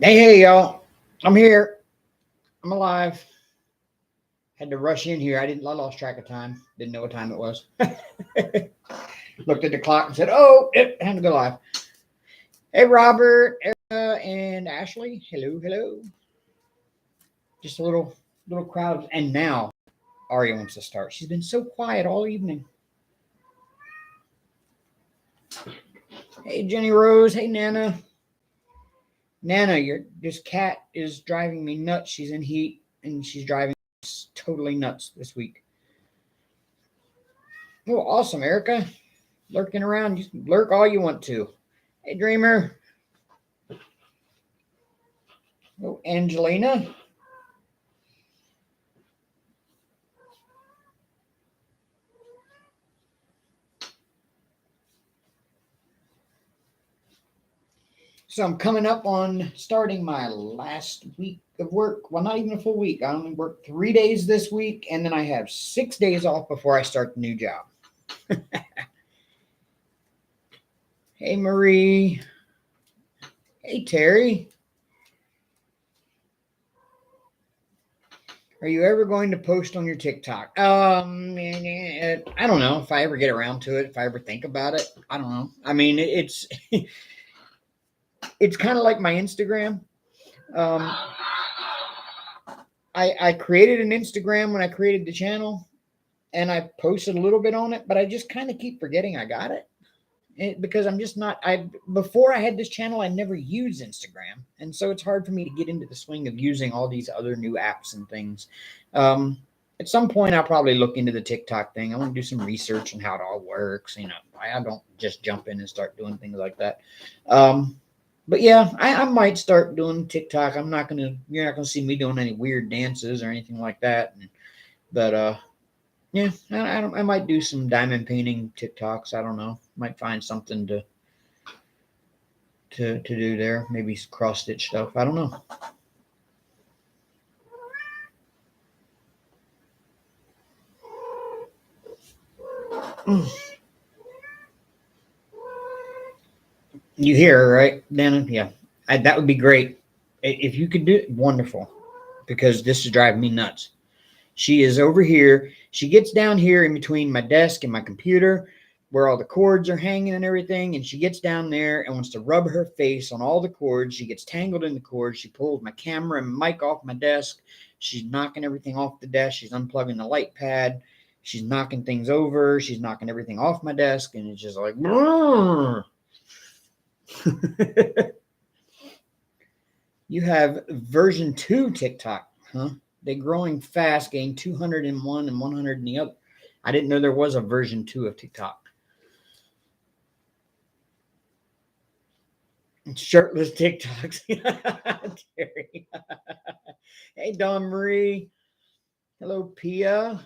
Hey, y'all. I'm here. I'm alive. Had to rush in here. I lost track of time. Didn't know what time it was. Looked at the clock and said, oh, time to go live. Hey, Robert, Erica, and Ashley. Hello, hello. Just a little crowd. And now Aria wants to start. She's been so quiet all evening. Hey, Jenny Rose. Hey, Nana. Nana, this cat is driving me nuts. She's in heat and she's driving us totally nuts this week. Oh, awesome, Erica. Lurking around. You can lurk all you want to. Hey, Dreamer. Oh, Angelina. So I'm coming up on starting my last week of work. Well, not even a full week. I only work 3 days this week, and then I have 6 days off before I start the new job. Hey, Marie. Hey, Terry. Are you ever going to post on your TikTok? I don't know if I ever get around to it, if I ever think about it. I don't know. I mean, it's it's kind of like my Instagram. I created an Instagram when I created the channel, and I posted a little bit on it, but I just kind of keep forgetting I got it. Because I'm just not. Before I had this channel, I never used Instagram, and so it's hard for me to get into the swing of using all these other new apps and things. At some point, I'll probably look into the TikTok thing. I want to do some research on how it all works. I don't just jump in and start doing things like that. But yeah, I might start doing TikTok. You're not gonna see me doing any weird dances or anything like that. But yeah, I might do some diamond painting TikToks. I don't know. Might find something to do there. Maybe cross stitch stuff. I don't know. You hear her, right, Dana? Yeah, that would be great. If you could do it, wonderful. Because this is driving me nuts. She is over here. She gets down here in between my desk and my computer where all the cords are hanging and everything. And she gets down there and wants to rub her face on all the cords. She gets tangled in the cords. She pulls my camera and mic off my desk. She's knocking everything off the desk. She's unplugging the light pad. She's knocking things over. She's knocking everything off my desk. And it's just like, You have version 2 TikTok, huh? They're growing fast, gained 200 in one and 100 in the other. I didn't know there was a version 2 of TikTok. Shirtless TikToks. Terry. Hey, Dawn Marie. Hello, Pia.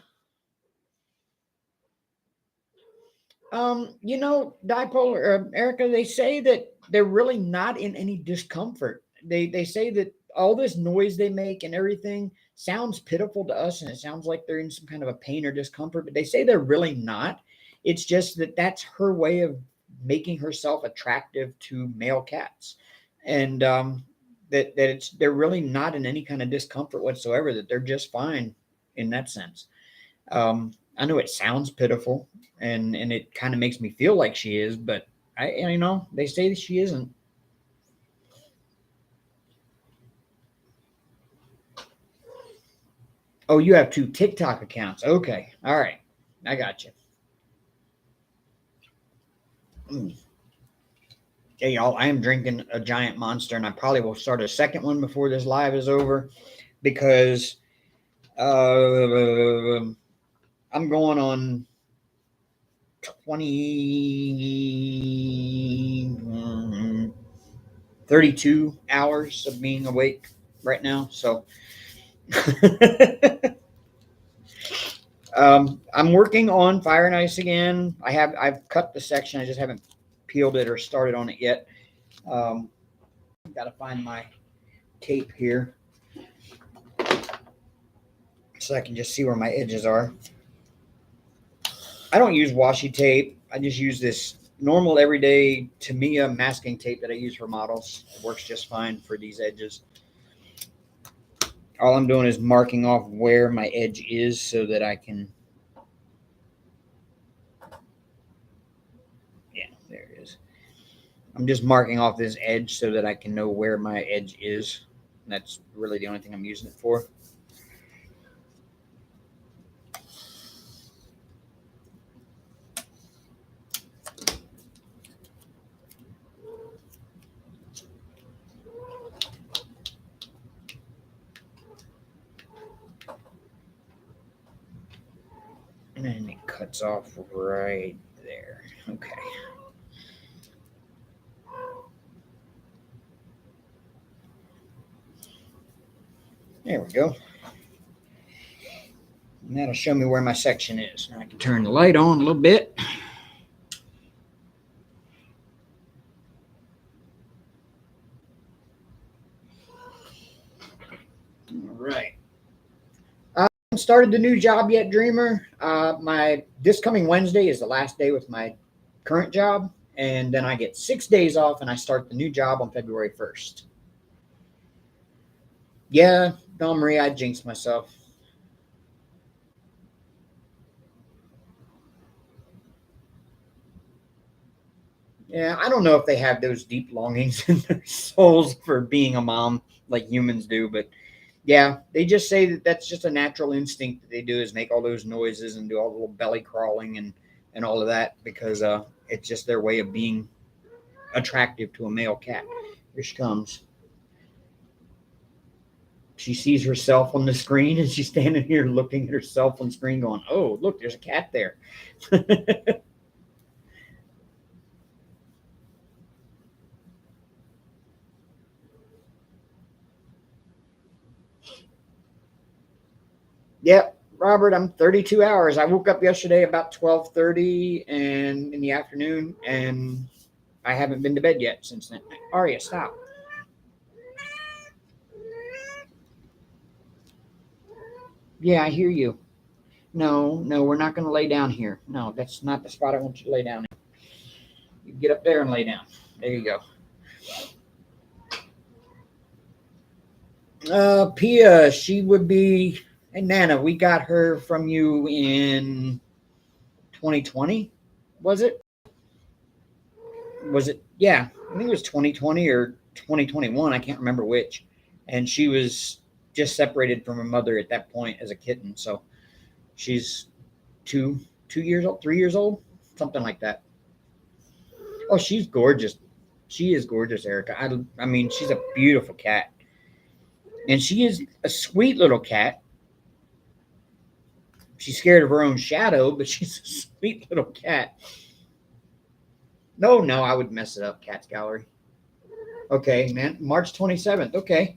Dipolar, Erica, they say that they're really not in any discomfort. They say that all this noise they make and everything sounds pitiful to us, and it sounds like they're in some kind of a pain or discomfort, but they say they're really not. It's just that that's her way of making herself attractive to male cats. And they're really not in any kind of discomfort whatsoever, that they're just fine in that sense. I know it sounds pitiful, and it kind of makes me feel like she is, but they say that she isn't. Oh, you have 2 TikTok accounts. Okay. All right. I got you. Hey, y'all, I am drinking a giant monster, and I probably will start a second one before this live is over because I'm going on 32 hours of being awake right now. So I'm working on Fire and Ice again. I've cut the section. I just haven't peeled it or started on it yet. Got to find my tape here so I can just see where my edges are. I don't use washi tape. I just use this normal everyday Tamiya masking tape that I use for models. It works just fine for these edges. All I'm doing is marking off where my edge is so that I can, yeah, there it is. I'm just marking off this edge so that I can know where my edge is. And that's really the only thing I'm using it for. And then it cuts off right there. Okay. There we go. And that'll show me where my section is. Now I can turn the light on a little bit. All right. I haven't started the new job yet, Dreamer. This coming Wednesday is the last day with my current job, and then I get 6 days off, and I start the new job on February 1st. Yeah, Don Marie, I jinxed myself. Yeah, I don't know if they have those deep longings in their souls for being a mom like humans do, but yeah, they just say that that's just a natural instinct that they do is make all those noises and do all the little belly crawling and all of that because it's just their way of being attractive to a male cat. Here she comes. She sees herself on the screen and she's standing here looking at herself on the screen going, oh, look, there's a cat there. Yep, Robert, I'm 32 hours. I woke up yesterday about 12:30 and in the afternoon, and I haven't been to bed yet since then. Aria, stop. Yeah, I hear you. No, no, we're not going to lay down here. No, that's not the spot I want you to lay down in. You get up there and lay down. There you go. Pia, she would be. Hey, Nana, we got her from you in 2020. Was it? Was it? Yeah, I think it was 2020 or 2021. I can't remember which. And she was just separated from her mother at that point as a kitten. So she's 2 years old, 3 years old, something like that. Oh, she's gorgeous. She is gorgeous, Erica. I mean, she's a beautiful cat. And she is a sweet little cat. She's scared of her own shadow, but she's a sweet little cat. No, no, I would mess it up, Cat's Gallery. Okay, man. March 27th. Okay.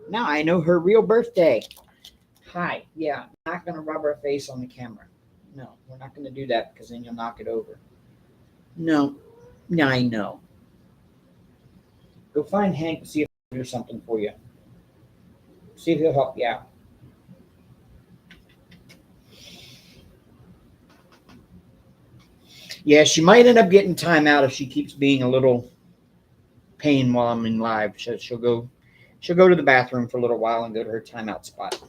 Now I know her real birthday. Hi. Yeah, I'm not going to rub her face on the camera. No, we're not going to do that because then you'll knock it over. No, I know. Go find Hank and see if he'll do something for you. See if he'll help you out. Yeah, she might end up getting time out if she keeps being a little pain while I'm in live. She'll go to the bathroom for a little while and go to her timeout spot.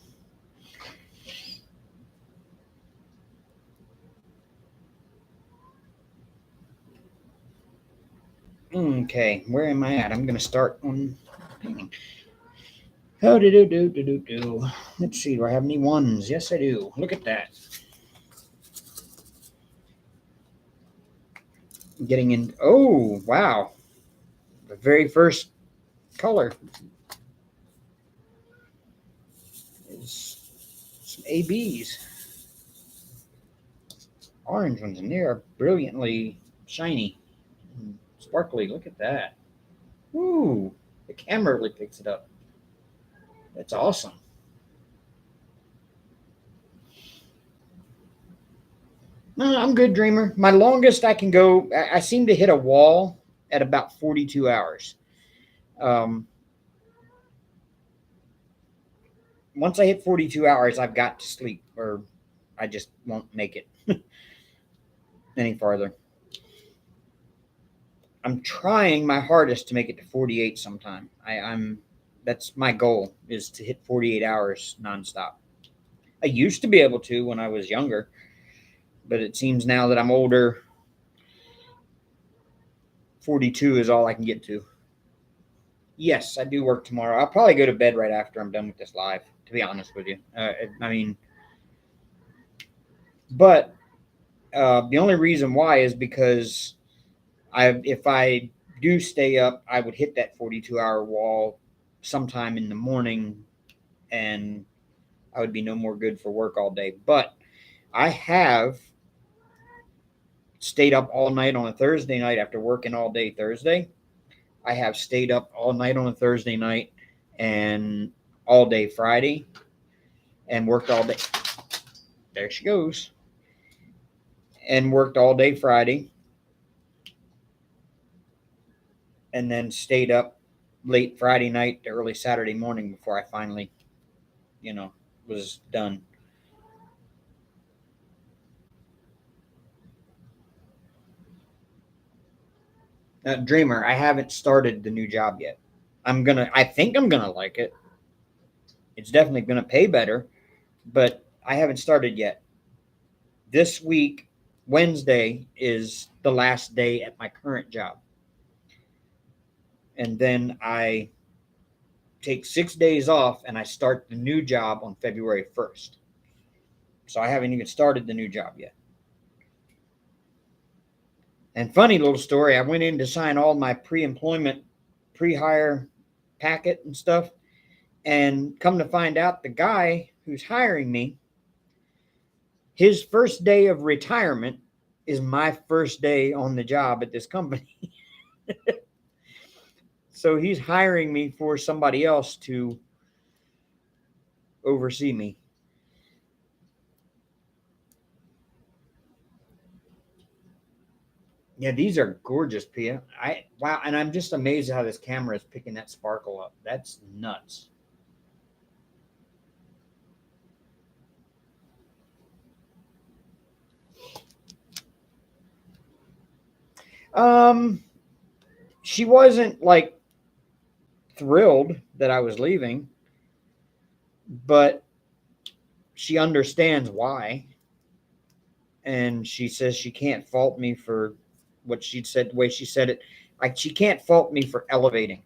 Okay, where am I at? I'm gonna start on painting. Oh, do. Let's see, do I have any ones? Yes, I do. Look at that. Getting in. Oh, wow. The very first color is some ABs. Orange ones, and they are brilliantly shiny and sparkly. Look at that. Ooh, the camera really picks it up. That's awesome. No, I'm good, Dreamer. My longest I can go, I seem to hit a wall at about 42 hours. Um, once I hit 42 hours, I've got to sleep or I just won't make it any farther. I'm trying my hardest to make it to 48 sometime. That's my goal, is to hit 48 hours nonstop. I used to be able to when I was younger, but it seems now that I'm older, 42 is all I can get to. Yes, I do work tomorrow. I'll probably go to bed right after I'm done with this live, to be honest with you. I mean, but the only reason why is because if I do stay up, I would hit that 42-hour wall sometime in the morning, and I would be no more good for work all day. But I have stayed up all night on a Thursday night after working all day Thursday. I have stayed up all night on a Thursday night and all day Friday and worked all day. There she goes. And worked all day Friday and then stayed up late Friday night to early Saturday morning before I finally, was done. Dreamer, I haven't started the new job yet. I think I'm gonna like it. It's definitely gonna pay better, but I haven't started yet. This week, Wednesday, is the last day at my current job. And then I take 6 days off and I start the new job on February 1st. So I haven't even started the new job yet. And funny little story, I went in to sign all my pre-employment, pre-hire packet and stuff. And come to find out, the guy who's hiring me, his first day of retirement is my first day on the job at this company. So he's hiring me for somebody else to oversee me. Yeah, these are gorgeous, Pia. Wow, and I'm just amazed at how this camera is picking that sparkle up. That's nuts. Um, she wasn't like thrilled that I was leaving, but she understands why. And she says she can't fault me for what she said, the way she said it. Like, she can't fault me for elevating.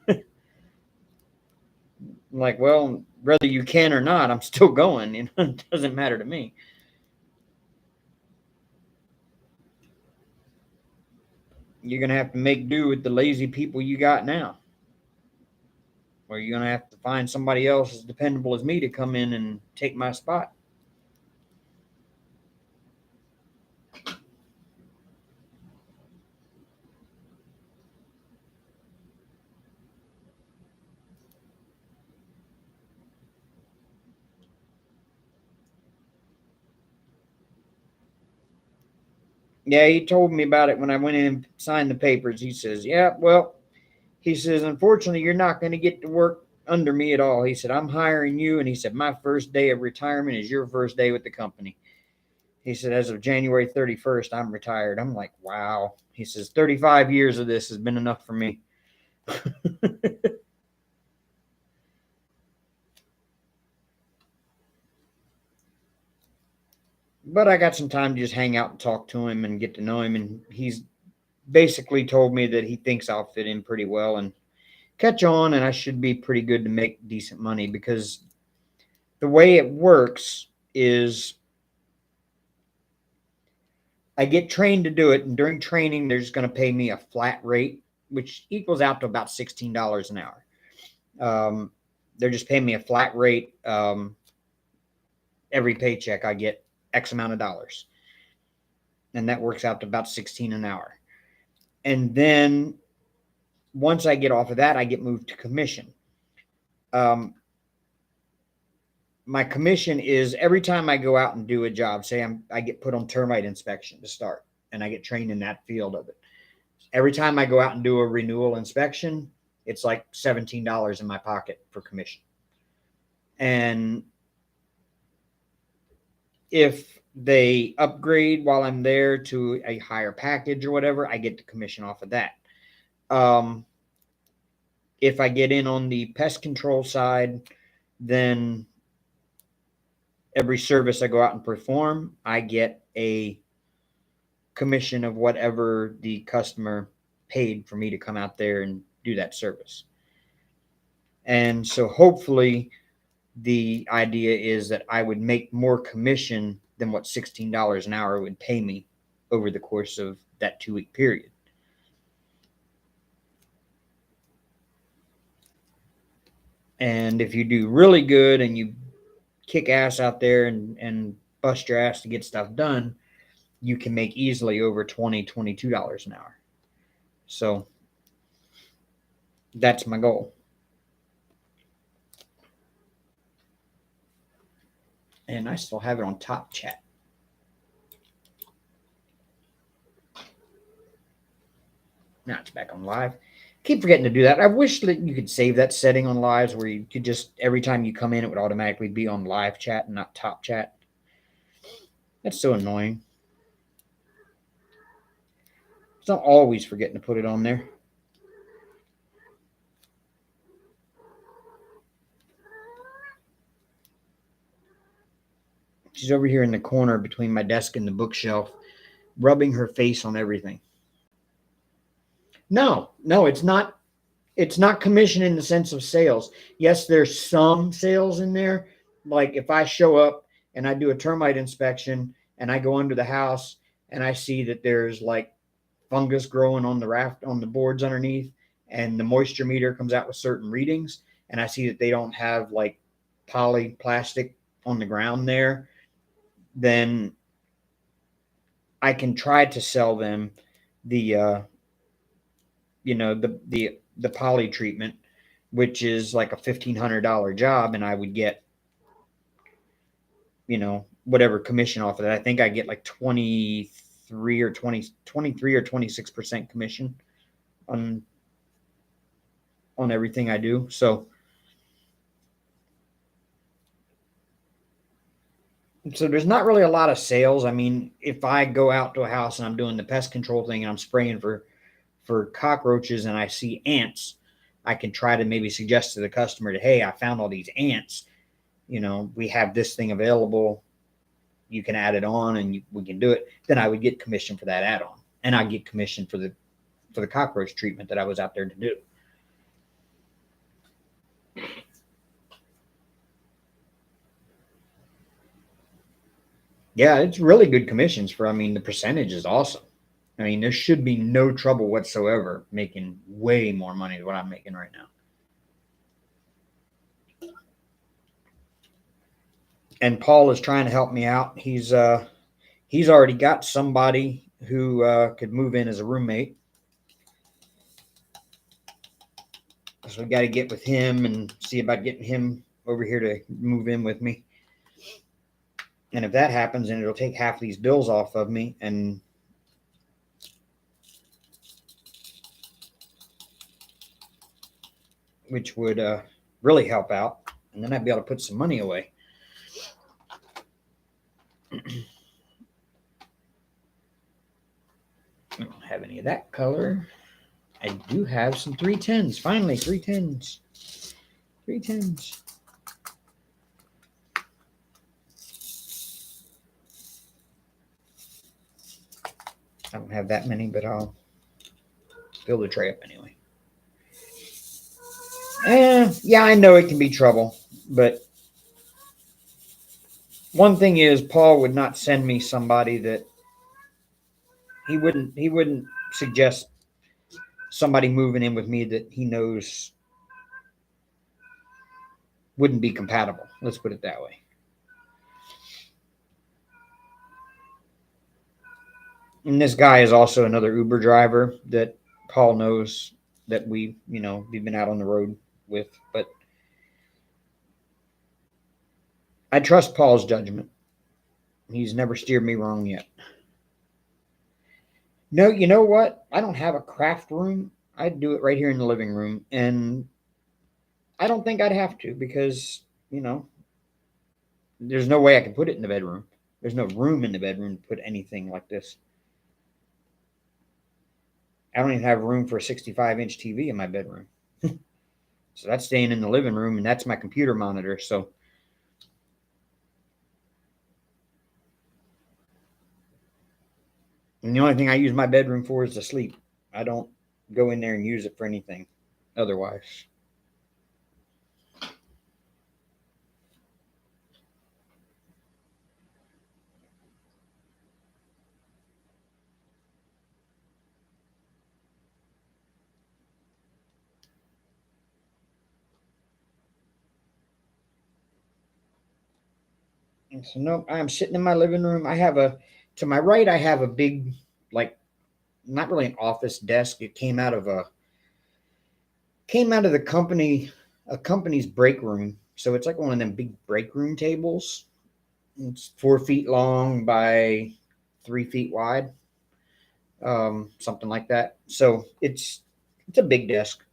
I'm like, well, whether you can or not, I'm still going. It doesn't matter to me. You're going to have to make do with the lazy people you got now. Or you're going to have to find somebody else as dependable as me to come in and take my spot. Yeah, he told me about it when I went in and signed the papers. He says, yeah, well, he says, unfortunately, you're not going to get to work under me at all. He said, I'm hiring you. And he said, my first day of retirement is your first day with the company. He said, as of January 31st, I'm retired. I'm like, wow. He says, 35 years of this has been enough for me. But I got some time to just hang out and talk to him and get to know him. And he's basically told me that he thinks I'll fit in pretty well and catch on, and I should be pretty good to make decent money, because the way it works is I get trained to do it, and during training, they're just going to pay me a flat rate, which equals out to about $16 an hour. They're just paying me a flat rate. Every paycheck I get X amount of dollars, and that works out to about 16 an hour. And then once I get off of that, I get moved to commission. My commission is every time I go out and do a job, say I get put on termite inspection to start, and I get trained in that field of it. Every time I go out and do a renewal inspection, it's like $17 in my pocket for commission. And if they upgrade while I'm there to a higher package or whatever, I get the commission off of that. If I get in on the pest control side, then every service I go out and perform, I get a commission of whatever the customer paid for me to come out there and do that service. And so hopefully the idea is that I would make more commission than what $16 an hour would pay me over the course of that 2-week period. And if you do really good and you kick ass out there and bust your ass to get stuff done, you can make easily over $20, $22 an hour. So that's my goal. And I still have it on top chat. Now it's back on live. Keep forgetting to do that. I wish that you could save that setting on lives where you could just, every time you come in, it would automatically be on live chat and not top chat. That's so annoying. It's not always forgetting to put it on there. She's over here in the corner between my desk and the bookshelf, rubbing her face on everything. No, it's not. It's not commission in the sense of sales. Yes, there's some sales in there. Like if I show up and I do a termite inspection and I go under the house and I see that there's like fungus growing on the boards underneath, and the moisture meter comes out with certain readings, and I see that they don't have like poly plastic on the ground there, then I can try to sell them the the poly treatment, which is like a $1,500 job, and I would get, whatever commission off of that. I think I get like 23 or 26% commission on everything I do. So there's not really a lot of sales. I mean, if I go out to a house and I'm doing the pest control thing and I'm spraying for cockroaches and I see ants, I can try to maybe suggest to the customer that, hey, I found all these ants. We have this thing available. You can add it on and we can do it. Then I would get commission for that add-on, and I get commission for the cockroach treatment that I was out there to do. Yeah, it's really good commissions the percentage is awesome. There should be no trouble whatsoever making way more money than what I'm making right now. And Paul is trying to help me out. He's already got somebody who could move in as a roommate. So we got to get with him and see about getting him over here to move in with me. And if that happens, then it'll take half these bills off of me, and which would really help out. And then I'd be able to put some money away. I don't have any of that color. I do have some 310s. Finally, 310s. 310s. I don't have that many, but I'll fill the tray up anyway. Yeah, I know it can be trouble, but one thing is, Paul would not send me somebody that he wouldn't suggest somebody moving in with me that he knows wouldn't be compatible. Let's put it that way. And this guy is also another Uber driver that Paul knows that we've been out on the road with, but I trust Paul's judgment. He's never steered me wrong yet. No, you know what? I don't have a craft room. I'd do it right here in the living room, and I don't think I'd have to because, there's no way I can put it in the bedroom. There's no room in the bedroom to put anything like this. I don't even have room for a 65-inch TV in my bedroom. So that's staying in the living room, and that's my computer monitor. So and the only thing I use my bedroom for is to sleep. I don't go in there and use it for anything otherwise. And so no, I'm sitting in my living room. I have to my right, I have a big, like, not really an office desk. It came out of the company, a company's break room. So it's like one of them big break room tables. It's 4 feet long by 3 feet wide, something like that. So it's a big desk,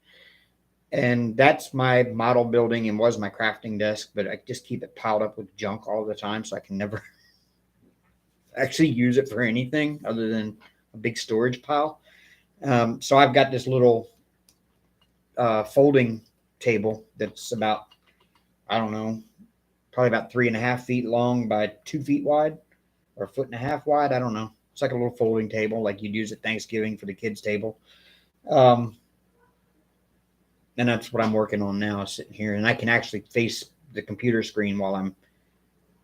and that's my model building and was my crafting desk. But I just keep it piled up with junk all the time, so I can never actually use it for anything other than a big storage pile. So I've got this little folding table that's about, I don't know, probably about 3.5 feet long by 2 feet wide, or a foot and a half wide. I don't know. It's like a little folding table, like you'd use at Thanksgiving for the kids' table. Um, and that's what I'm working on now, sitting here, and I can actually face the computer screen while I'm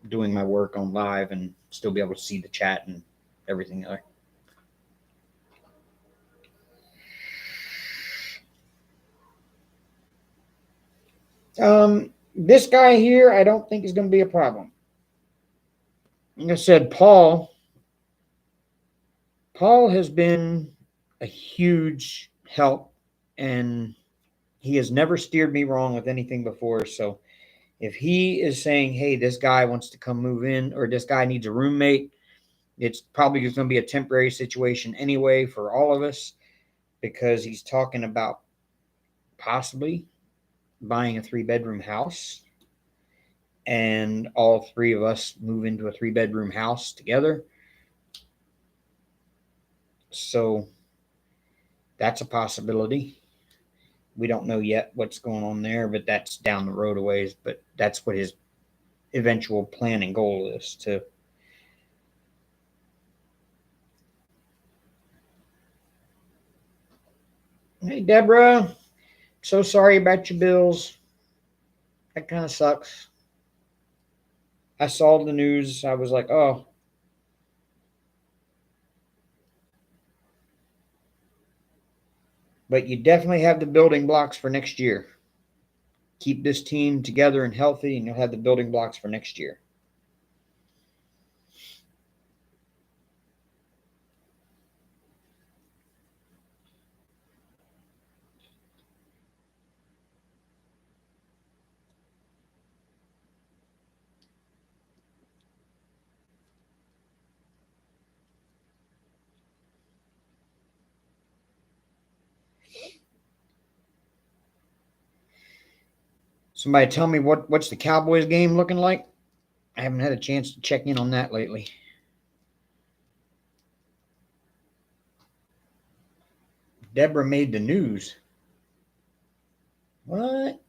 doing my work on live and still be able to see the chat and everything there. This guy here, I don't think is going to be a problem. Like I said, Paul has been a huge help, and he has never steered me wrong with anything before. So if he is saying, hey, this guy wants to come move in, or this guy needs a roommate, it's probably going to be a temporary situation anyway for all of us, because he's talking about possibly buying a 3-bedroom house, and all three of us move into a 3-bedroom house together. So that's a possibility. We don't know yet what's going on there, but that's down the road a ways. But that's what his eventual plan and goal is to. Hey, Deborah, so sorry about your bills. That kind of sucks. I saw the news. I was like, oh. But you definitely have the building blocks for next year. Keep this team together and healthy, and you'll have the building blocks for next year. Somebody tell me what's the Cowboys game looking like? I haven't had a chance to check in on that lately. Deborah made the news. What?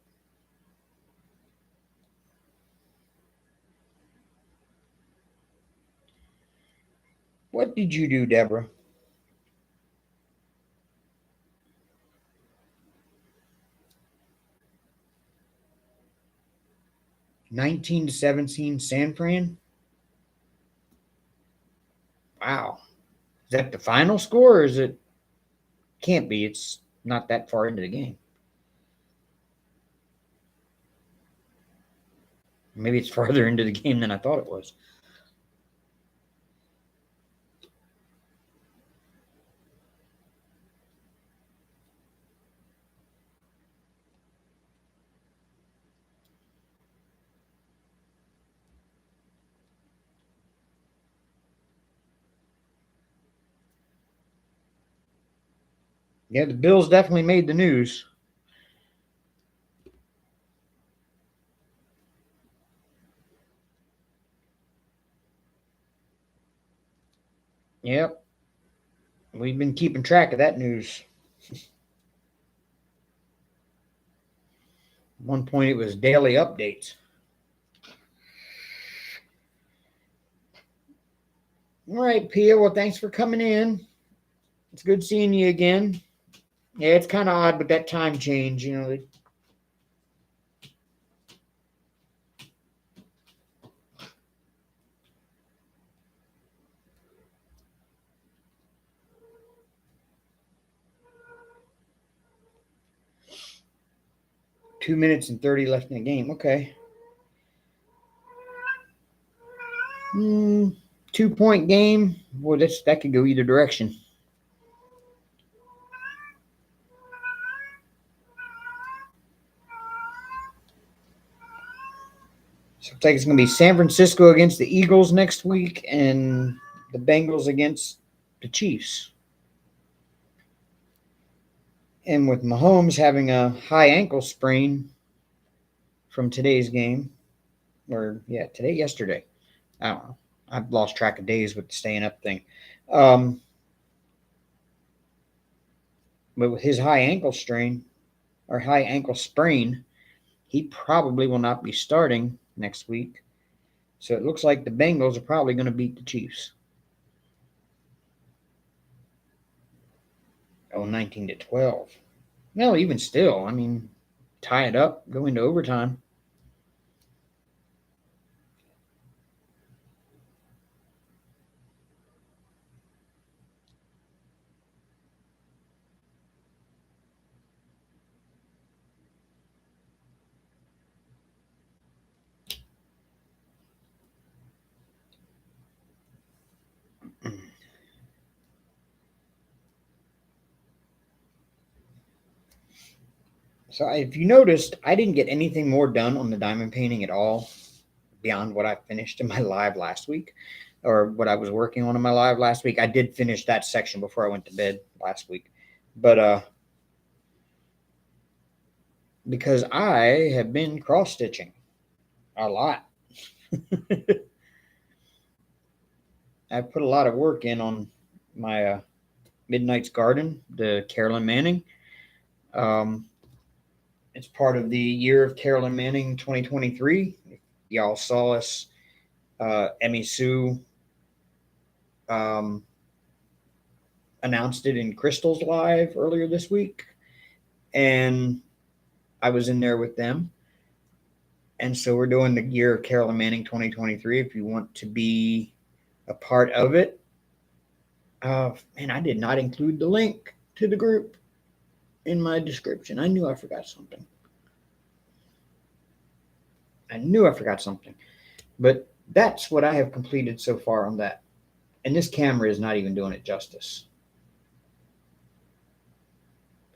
What did you do, Deborah? 19-17 San Fran? Wow. Is that the final score, or is it? Can't be. It's not that far into the game. Maybe it's farther into the game than I thought it was. Yeah, the Bills definitely made the news. Yep. We've been keeping track of that news. At one point, it was daily updates. All right, Pia. Well, thanks for coming in. It's good seeing you again. Yeah, it's kind of odd with that time change, you know. 2 minutes and 30 left in the game. Okay. 2-point game. Well, that could go either direction. So looks like it's going to be San Francisco against the Eagles next week and the Bengals against the Chiefs. And with Mahomes having a high ankle sprain from today's game, yesterday. I don't know. I've lost track of days with the staying up thing. But with his high ankle sprain, he probably will not be starting next week. So it looks like the Bengals are probably going to beat the Chiefs. 19-12. No, even still, I mean, tie it up, go into overtime. So if you noticed, I didn't get anything more done on the diamond painting at all beyond what I finished in my live last week, or what I was working on in my live last week. I did finish that section before I went to bed last week. But because I have been cross-stitching a lot. I put a lot of work in on my Midnight's Garden, the Carolyn Manning. It's part of the Year of Carolyn Manning 2023. Y'all saw us, Emmy Sue announced it in Crystal's Live earlier this week. And I was in there with them. And so we're doing the Year of Carolyn Manning 2023. If you want to be a part of it. And I did not include the link to the group in my description. I knew I forgot something. But that's what I have completed so far on that. And this camera is not even doing it justice.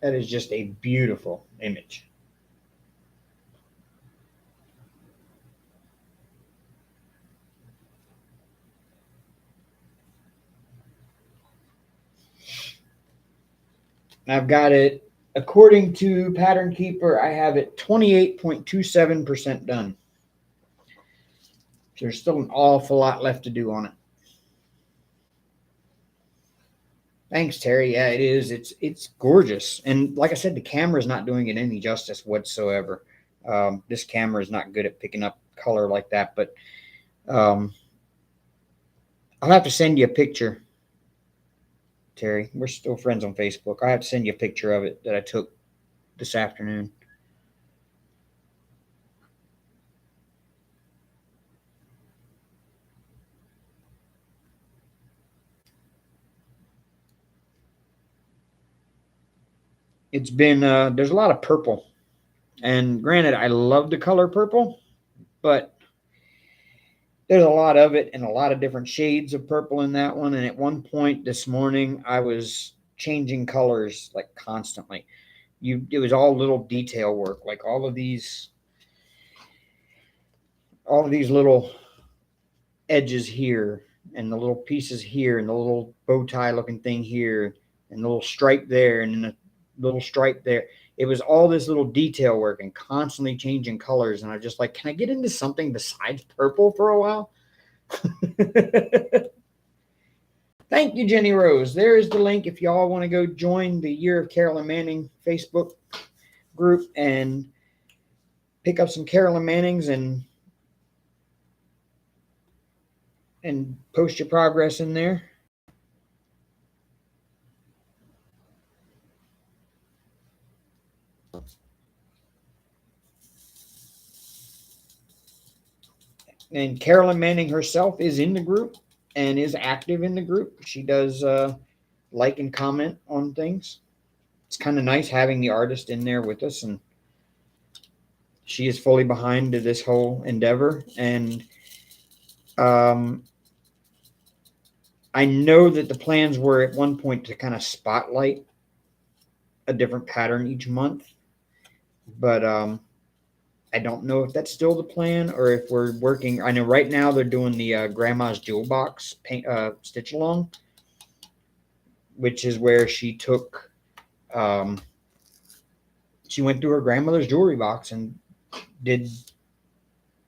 That is just a beautiful image. I've got it, according to Pattern Keeper, I have it 28.27% done. There's still an awful lot left to do on it. Thanks, Terry. Yeah, it is. It's gorgeous. And like I said, the camera is not doing it any justice whatsoever. This camera is not good at picking up color like that, but I'll have to send you a picture, Terry. We're still friends on Facebook. I have to send you a picture of it that I took this afternoon. It's been, there's a lot of purple. And granted, I love the color purple, but there's a lot of it and a lot of different shades of purple in that one. And at one point this morning, I was changing colors like constantly. It was all little detail work, like all of these little edges here and the little pieces here and the little bow tie looking thing here and the little stripe there and then the little stripe there. It was all this little detail work and constantly changing colors. And I was just like, can I get into something besides purple for a while? Thank you, Jenny Rose. There is the link if y'all want to go join the Year of Carolyn Manning Facebook group and pick up some Carolyn Mannings and post your progress in there. And Carolyn Manning herself is in the group and is active in the group. She does like and comment on things. It's kind of nice having the artist in there with us, and she is fully behind this whole endeavor. And I know that the plans were at one point to kind of spotlight a different pattern each month, but I don't know if that's still the plan or if we're working. I know right now they're doing the Grandma's Jewel Box paint stitch along, which is where she took, she went through her grandmother's jewelry box and did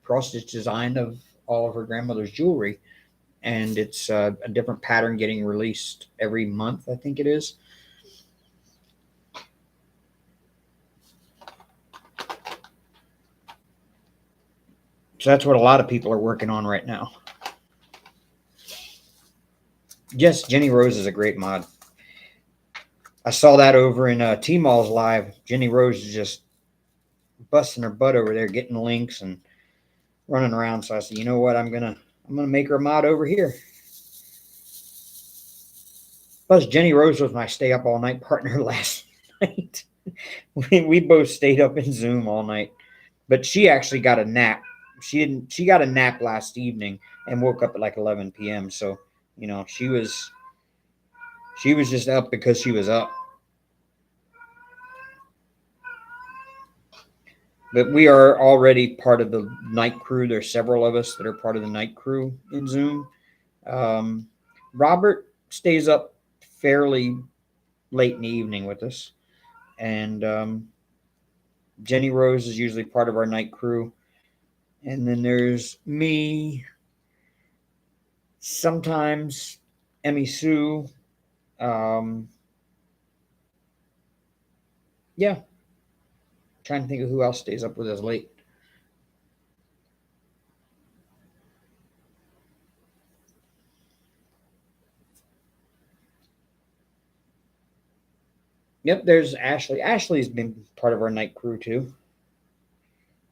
cross stitch design of all of her grandmother's jewelry. And it's a different pattern getting released every month, I think it is. So that's what a lot of people are working on right now. Yes, Jenny Rose is a great mod. I saw that over in T-Mall's live. Jenny Rose is just busting her butt over there, getting links and running around. So I said, you know what? I'm gonna make her a mod over here. Plus, Jenny Rose was my stay up all night partner last night. we both stayed up in Zoom all night, but she actually got a nap. She got a nap last evening and woke up at like 11 p.m. So you know she was just up because she was up. But we are already part of the night crew. There's several of us that are part of the night crew in Zoom. Robert stays up fairly late in the evening with us, and Jenny Rose is usually part of our night crew. And then there's me, sometimes Emmy Sue. Yeah, trying to think of who else stays up with us late. Yep, there's Ashley. Ashley's been part of our night crew too.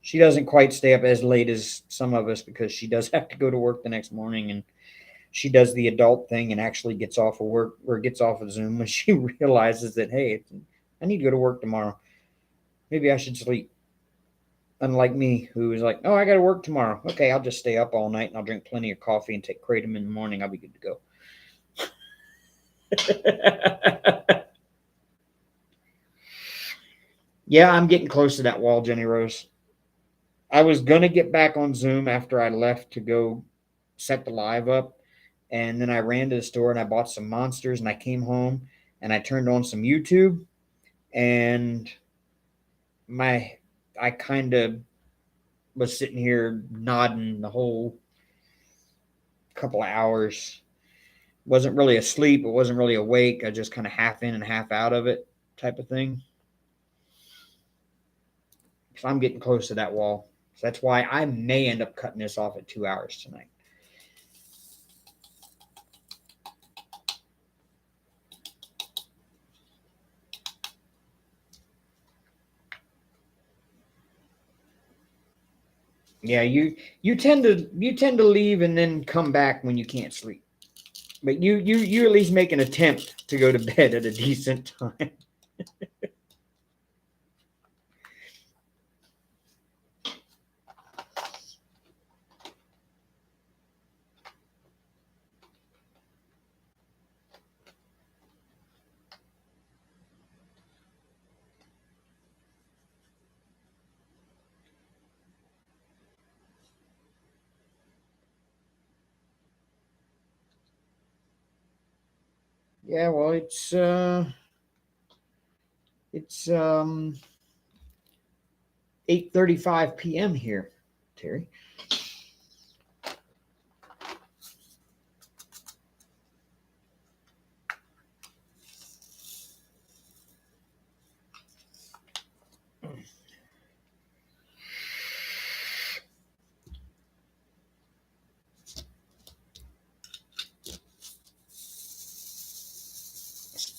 She doesn't quite stay up as late as some of us because she does have to go to work the next morning, and she does the adult thing and actually gets off of work or gets off of Zoom when she realizes that, hey, I need to go to work tomorrow. Maybe I should sleep. Unlike me, who is like, oh, I got to work tomorrow. Okay, I'll just stay up all night and I'll drink plenty of coffee and take kratom in the morning. I'll be good to go. Yeah, I'm getting close to that wall, Jenny Rose. I was going to get back on Zoom after I left to go set the live up. And then I ran to the store and I bought some monsters and I came home and I turned on some YouTube and I kind of was sitting here nodding the whole couple of hours. Wasn't really asleep, but wasn't really awake. I just kind of half in and half out of it type of thing. So I'm getting close to that wall. So that's why I may end up cutting this off at 2 hours tonight. Yeah, you tend to leave and then come back when you can't sleep. But you at least make an attempt to go to bed at a decent time. Yeah, well, it's 8:35 p.m. here, Terry.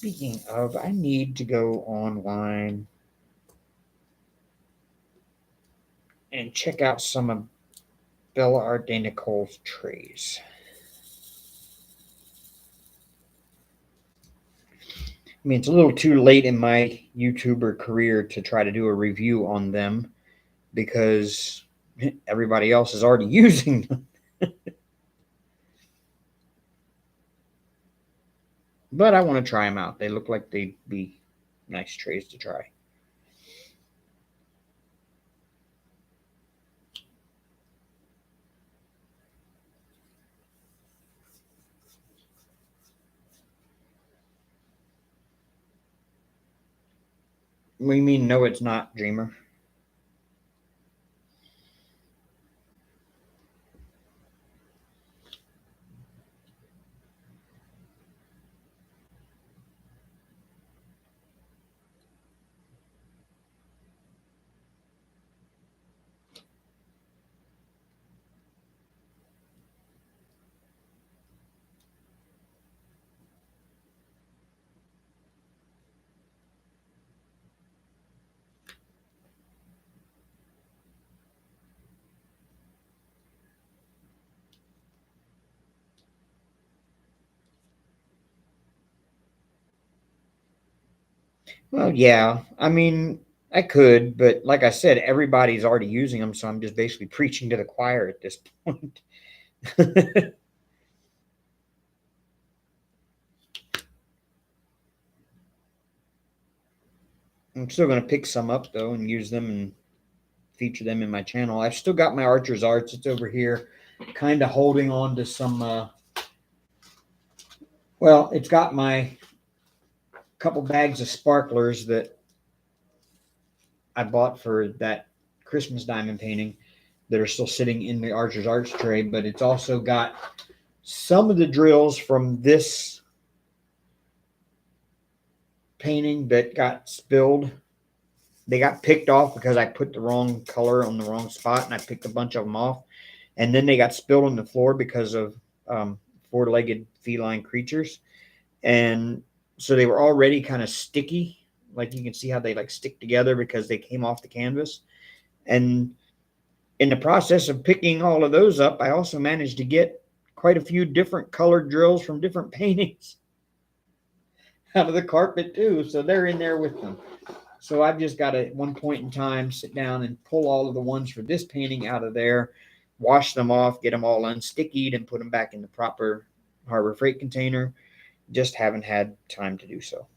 speaking of, I need to go online and check out some of Bella Arte Nicole's trays. I mean, it's a little too late in my YouTuber career to try to do a review on them because everybody else is already using them. But I want to try them out. They look like they'd be nice trays to try. What do you mean, no, it's not, Dreamer? Well, yeah. I mean, I could, but like I said, everybody's already using them, so I'm just basically preaching to the choir at this point. I'm still going to pick some up, though, and use them and feature them in my channel. I've still got my Archer's Arts. It's over here, kind of holding on to some, well, it's got my couple bags of sparklers that I bought for that Christmas diamond painting that are still sitting in the Archer's Arts tray, but it's also got some of the drills from this painting that got spilled. They got picked off because I put the wrong color on the wrong spot, and I picked a bunch of them off. And then they got spilled on the floor because of four-legged feline creatures. And so they were already kind of sticky. Like you can see how they like stick together because they came off the canvas. And in the process of picking all of those up, I also managed to get quite a few different colored drills from different paintings out of the carpet too. So they're in there with them. So I've just got to, at one point in time, sit down and pull all of the ones for this painting out of there, wash them off, get them all unstickied, and put them back in the proper Harbor Freight container. Just haven't had time to do so.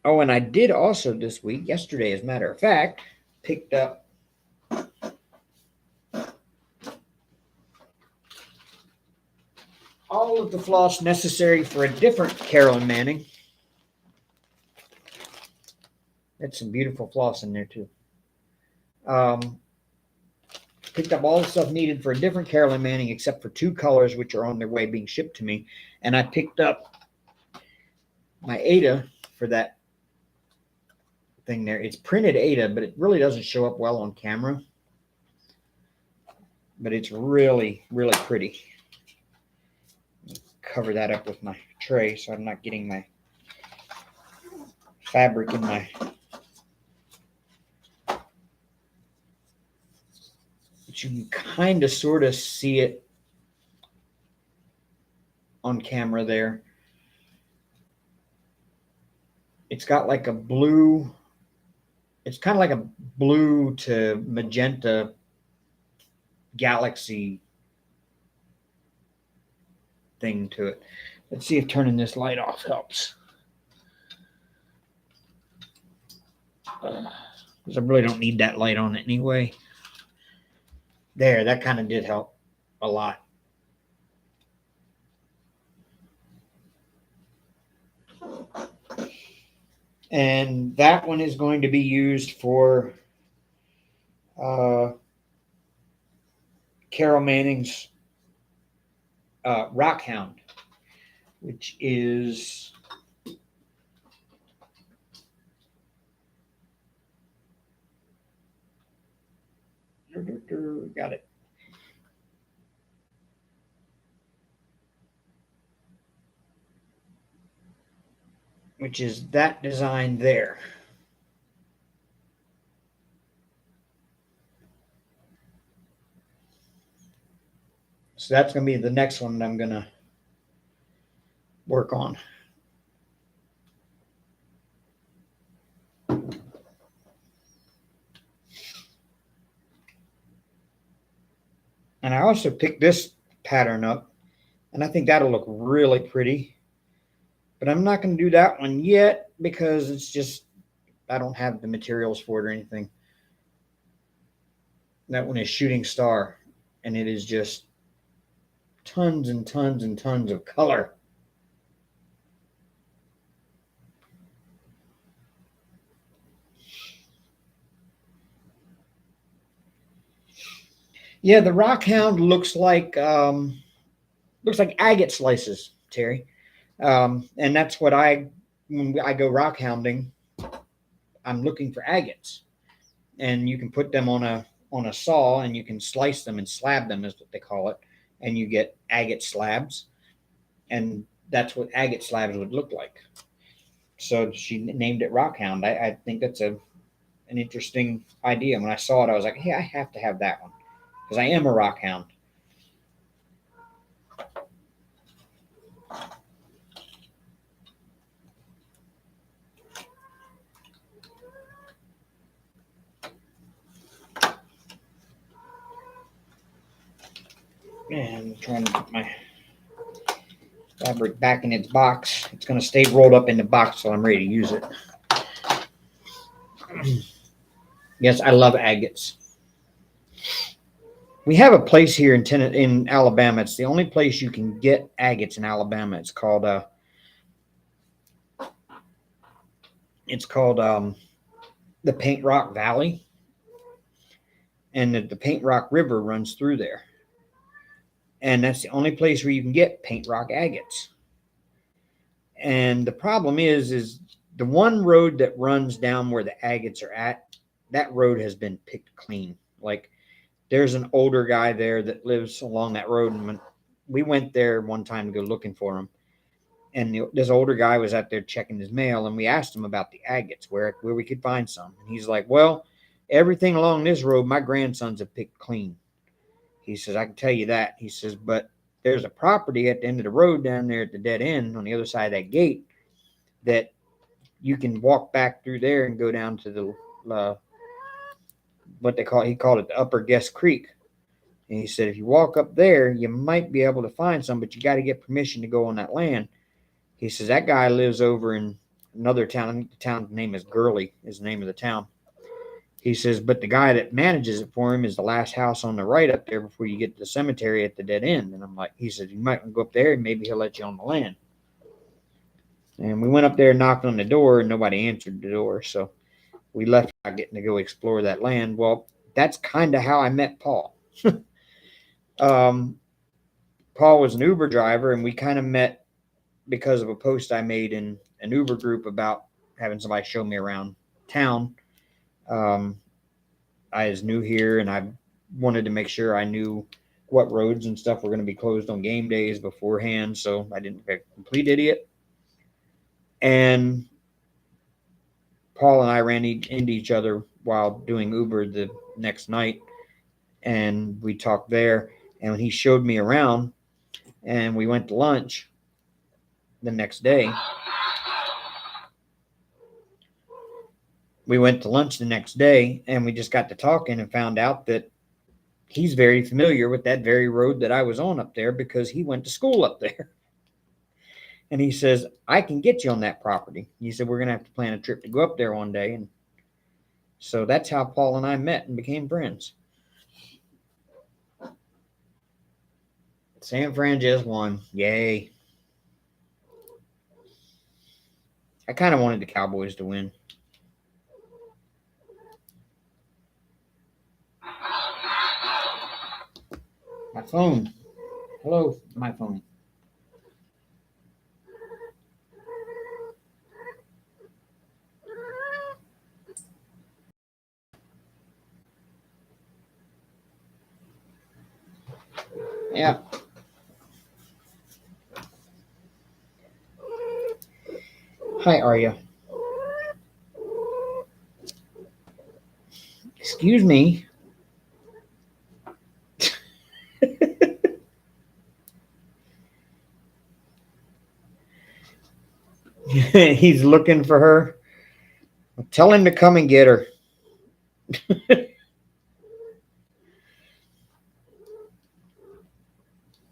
Oh, and I did also this week, yesterday, as a matter of fact, picked up all of the floss necessary for a different Carolyn Manning. That's some beautiful floss in there too. Picked up all the stuff needed for a different Carolyn Manning, except for two colors, which are on their way being shipped to me. And I picked up my Ada for that thing there. It's printed Ada, but it really doesn't show up well on camera. But it's really, really pretty. Cover that up with my tray so I'm not getting my fabric in my. But you can kind of sort of see it on camera there. It's got like a blue, it's kind of like a blue to magenta galaxy thing to it. Let's see if turning this light off helps. Because I really don't need that light on it anyway. There, that kind of did help a lot. And that one is going to be used for Carol Manning's Rock Hound, which is got it. Which is that design there. So that's going to be the next one that I'm going to work on. And I also picked this pattern up, and I think that'll look really pretty. But I'm not going to do that one yet because it's just, I don't have the materials for it or anything. That one is Shooting Star, and it is just tons and tons and tons of color. Yeah, the Rock Hound looks like agate slices, Terry. And that's what when I go rock hounding, I'm looking for agates, and you can put them on a saw, and you can slice them and slab them, is what they call it, and you get agate slabs, and that's what agate slabs would look like. So she named it Rock Hound. I think that's an interesting idea. When I saw it, I was like, hey, I have to have that one because I am a rock hound. And I'm trying to put my fabric back in its box. It's going to stay rolled up in the box till I'm ready to use it. Yes, I love agates. We have a place here in Alabama. It's the only place you can get agates in Alabama. It's called the Paint Rock Valley, and the Paint Rock River runs through there. And that's the only place where you can get paint rock agates. And the problem is the one road that runs down where the agates are at, that road has been picked clean. Like, there's an older guy there that lives along that road, and when we went there one time to go looking for him, and this older guy was out there checking his mail, and we asked him about the agates, where we could find some. And he's like, well, everything along this road, my grandsons have picked clean. He says, I can tell you that. He says, but there's a property at the end of the road down there at the dead end on the other side of that gate that you can walk back through there and go down to the he called it the Upper Guest Creek. And he said, if you walk up there, you might be able to find some, but you got to get permission to go on that land. He says, that guy lives over in another town. I think the town's name is Gurley, is the name of the town. He says, but the guy that manages it for him is the last house on the right up there before you get to the cemetery at the dead end. And I'm like, he said, you might go up there and maybe he'll let you on the land. And we went up there and knocked on the door, and nobody answered the door. So we left out getting to go explore that land. Well, that's kind of how I met Paul. Paul was an Uber driver, and we kind of met because of a post I made in an Uber group about having somebody show me around town. I was new here, and I wanted to make sure I knew what roads and stuff were going to be closed on game days beforehand, so I didn't look like a complete idiot. And Paul and I ran into each other while doing Uber the next night, and we talked there. And when he showed me around, and we went to lunch the next day. And we just got to talking and found out that he's very familiar with that very road that I was on up there because he went to school up there. And he says, I can get you on that property. He said, we're going to have to plan a trip to go up there one day. And so that's how Paul and I met and became friends. San Fran just won. Yay. I kind of wanted the Cowboys to win. My phone. Hello, my phone. Yeah. Hi, Arya. Excuse me. He's looking for her. Tell him to come and get her.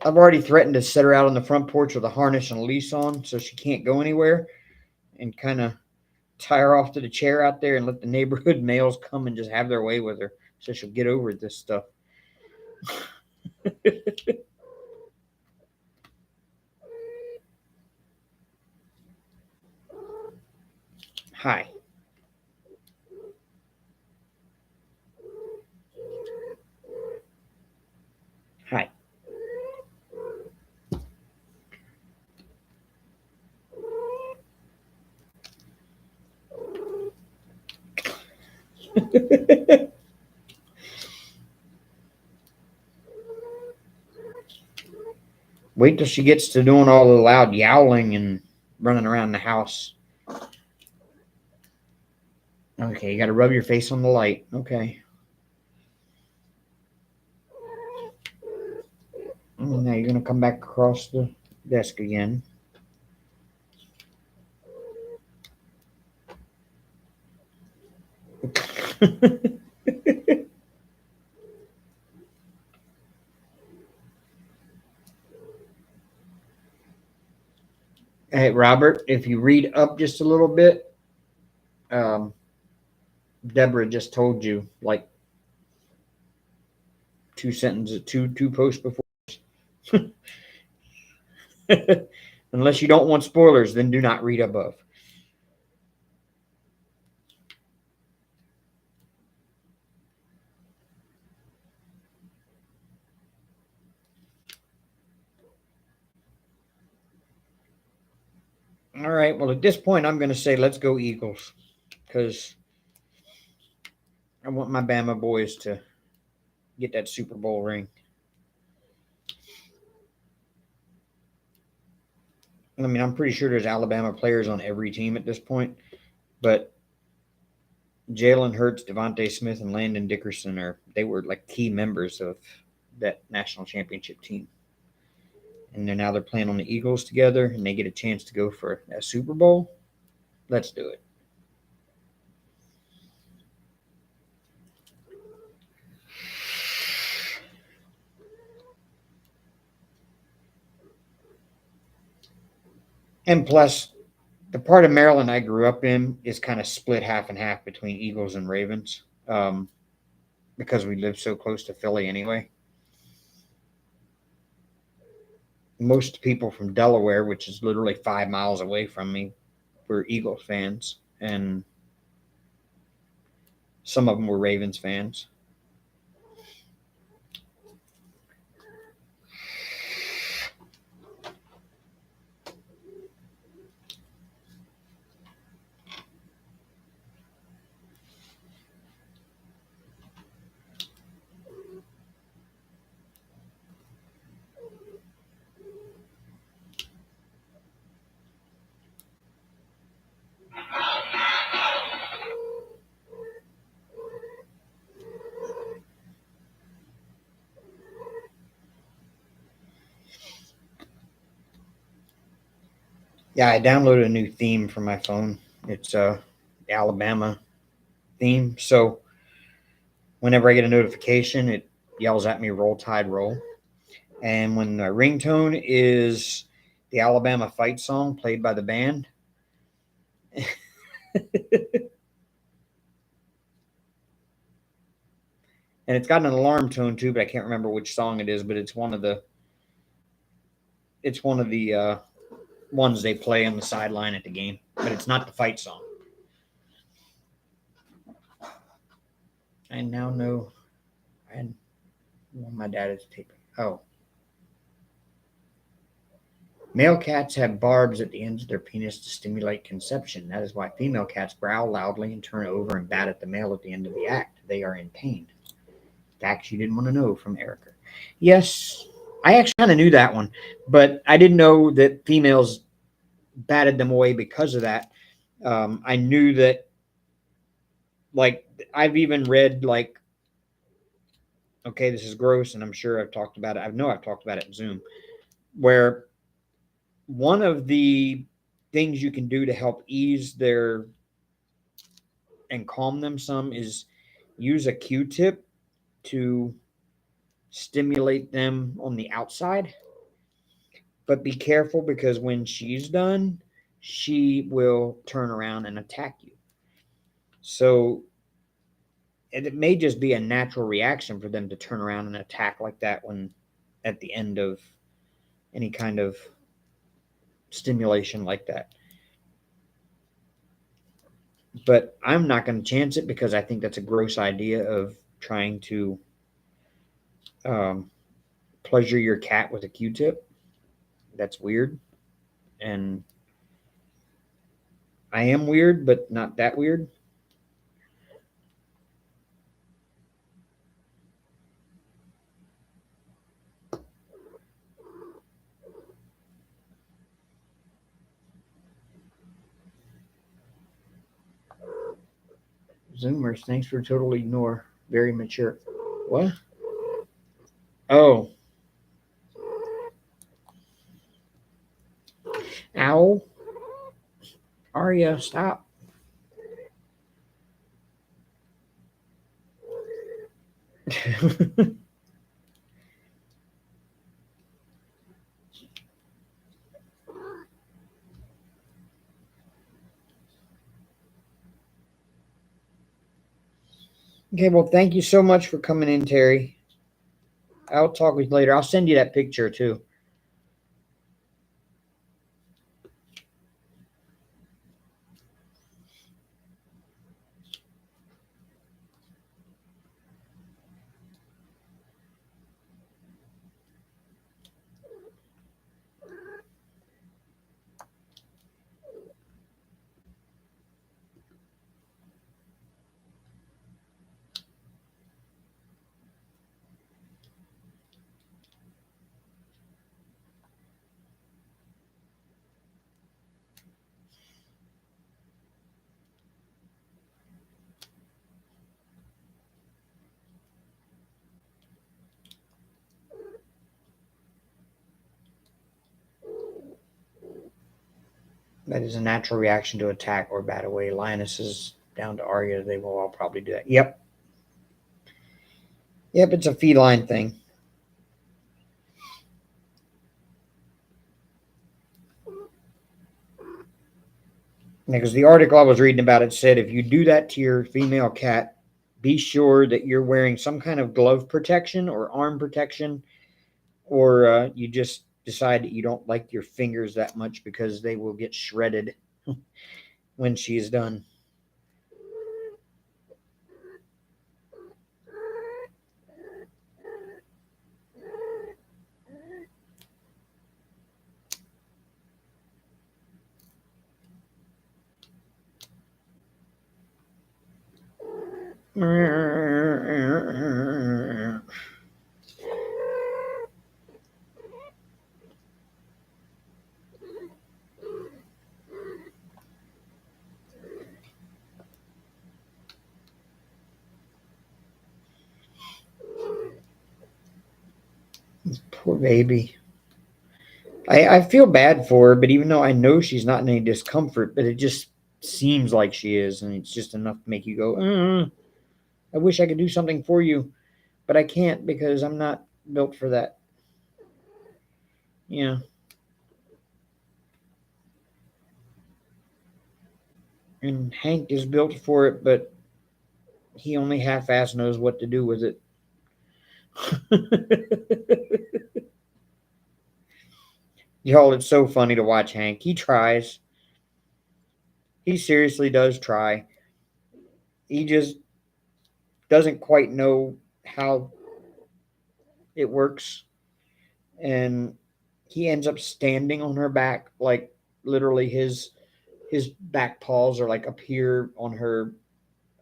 I've already threatened to set her out on the front porch with a harness and a leash on so she can't go anywhere, and kind of tie her off to the chair out there and let the neighborhood males come and just have their way with her so she'll get over this stuff. Hi. Hi. Wait till she gets to doing all the loud yowling and running around the house. Okay, you got to rub your face on the light. Okay. Now you're going to come back across the desk again. Hey, Robert, if you read up just a little bit, Deborah just told you like two sentences, two posts before. Unless you don't want spoilers, then do not read above. All right. Well, at this point, I'm going to say let's go Eagles because I want my Bama boys to get that Super Bowl ring. I mean, I'm pretty sure there's Alabama players on every team at this point, but Jalen Hurts, Devontae Smith, and Landon Dickerson they were like key members of that national championship team. And they're playing on the Eagles together, and they get a chance to go for a Super Bowl. Let's do it. And plus, the part of Maryland I grew up in is kind of split half and half between Eagles and Ravens, because we live so close to Philly anyway. Most people from Delaware, which is literally 5 miles away from me, were Eagles fans, and some of them were Ravens fans. Yeah, I downloaded a new theme for my phone. It's Alabama theme. So whenever I get a notification, it yells at me "Roll Tide, Roll." And when the ringtone is the Alabama fight song played by the band, and it's got an alarm tone too, but I can't remember which song it is. But it's one of the ones they play on the sideline at the game. But it's not the fight song. I now know. And my dad is taping. Oh. Male cats have barbs at the ends of their penis to stimulate conception. That is why female cats growl loudly and turn over and bat at the male at the end of the act. They are in pain. Facts you didn't want to know from Erica. Yes, I actually kind of knew that one, but I didn't know that females batted them away because of that. I knew that, like, I've even read, like, okay, this is gross, and I'm sure I've talked about it. I know I've talked about it in Zoom, where one of the things you can do to help ease their and calm them some is use a Q-tip to stimulate them on the outside. But be careful, because when she's done, she will turn around and attack you. So it may just be a natural reaction for them to turn around and attack like that when at the end of any kind of stimulation like that. But I'm not going to chance it, because I think that's a gross idea of trying to um, pleasure your cat with a Q-tip. That's weird. And I am weird, but not that weird. Zoomers, thanks for totally ignore. Very mature. What? Oh. Ow. Aria, stop. Okay, well, thank you so much for coming in, Terry. I'll talk with you later. I'll send you that picture too. That is a natural reaction to attack or bat away. Lionesses down to Arya, they will all probably do that. Yep. Yep, it's a feline thing. Because the article I was reading about it said if you do that to your female cat, be sure that you're wearing some kind of glove protection or arm protection, or you just decide that you don't like your fingers that much, because they will get shredded when she's done. Poor baby. I feel bad for her, but even though I know she's not in any discomfort, but it just seems like she is, and it's just enough to make you go, I wish I could do something for you, but I can't, because I'm not built for that. Yeah. And Hank is built for it, but he only half-ass knows what to do with it. Y'all, it's so funny to watch Hank. He tries. He seriously does try. He just doesn't quite know how it works. and he ends up standing on her back, like literally his back paws are like up here on her,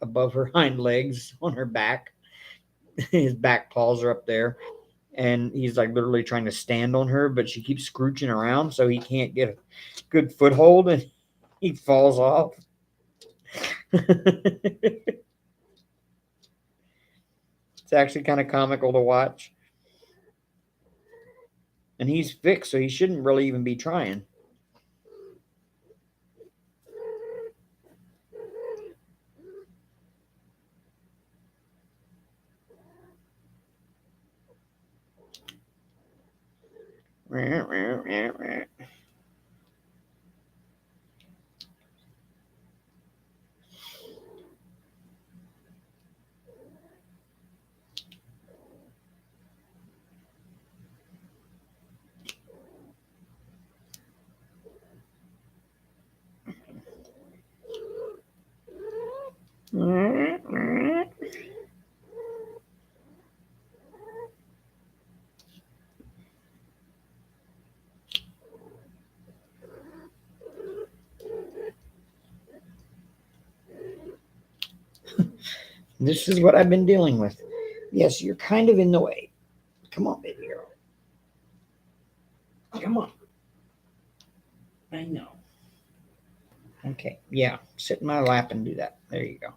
above her hind legs on her back. His back paws are up there, and he's like literally trying to stand on her, but she keeps scrooching around, so he can't get a good foothold, and he falls off. It's actually kind of comical to watch. And he's fixed, so he shouldn't really even be trying. This is what I've been dealing with. Yes, you're kind of in the way. Come on, baby girl. Come on. I know. Okay. Yeah. Sit in my lap and do that. There you go.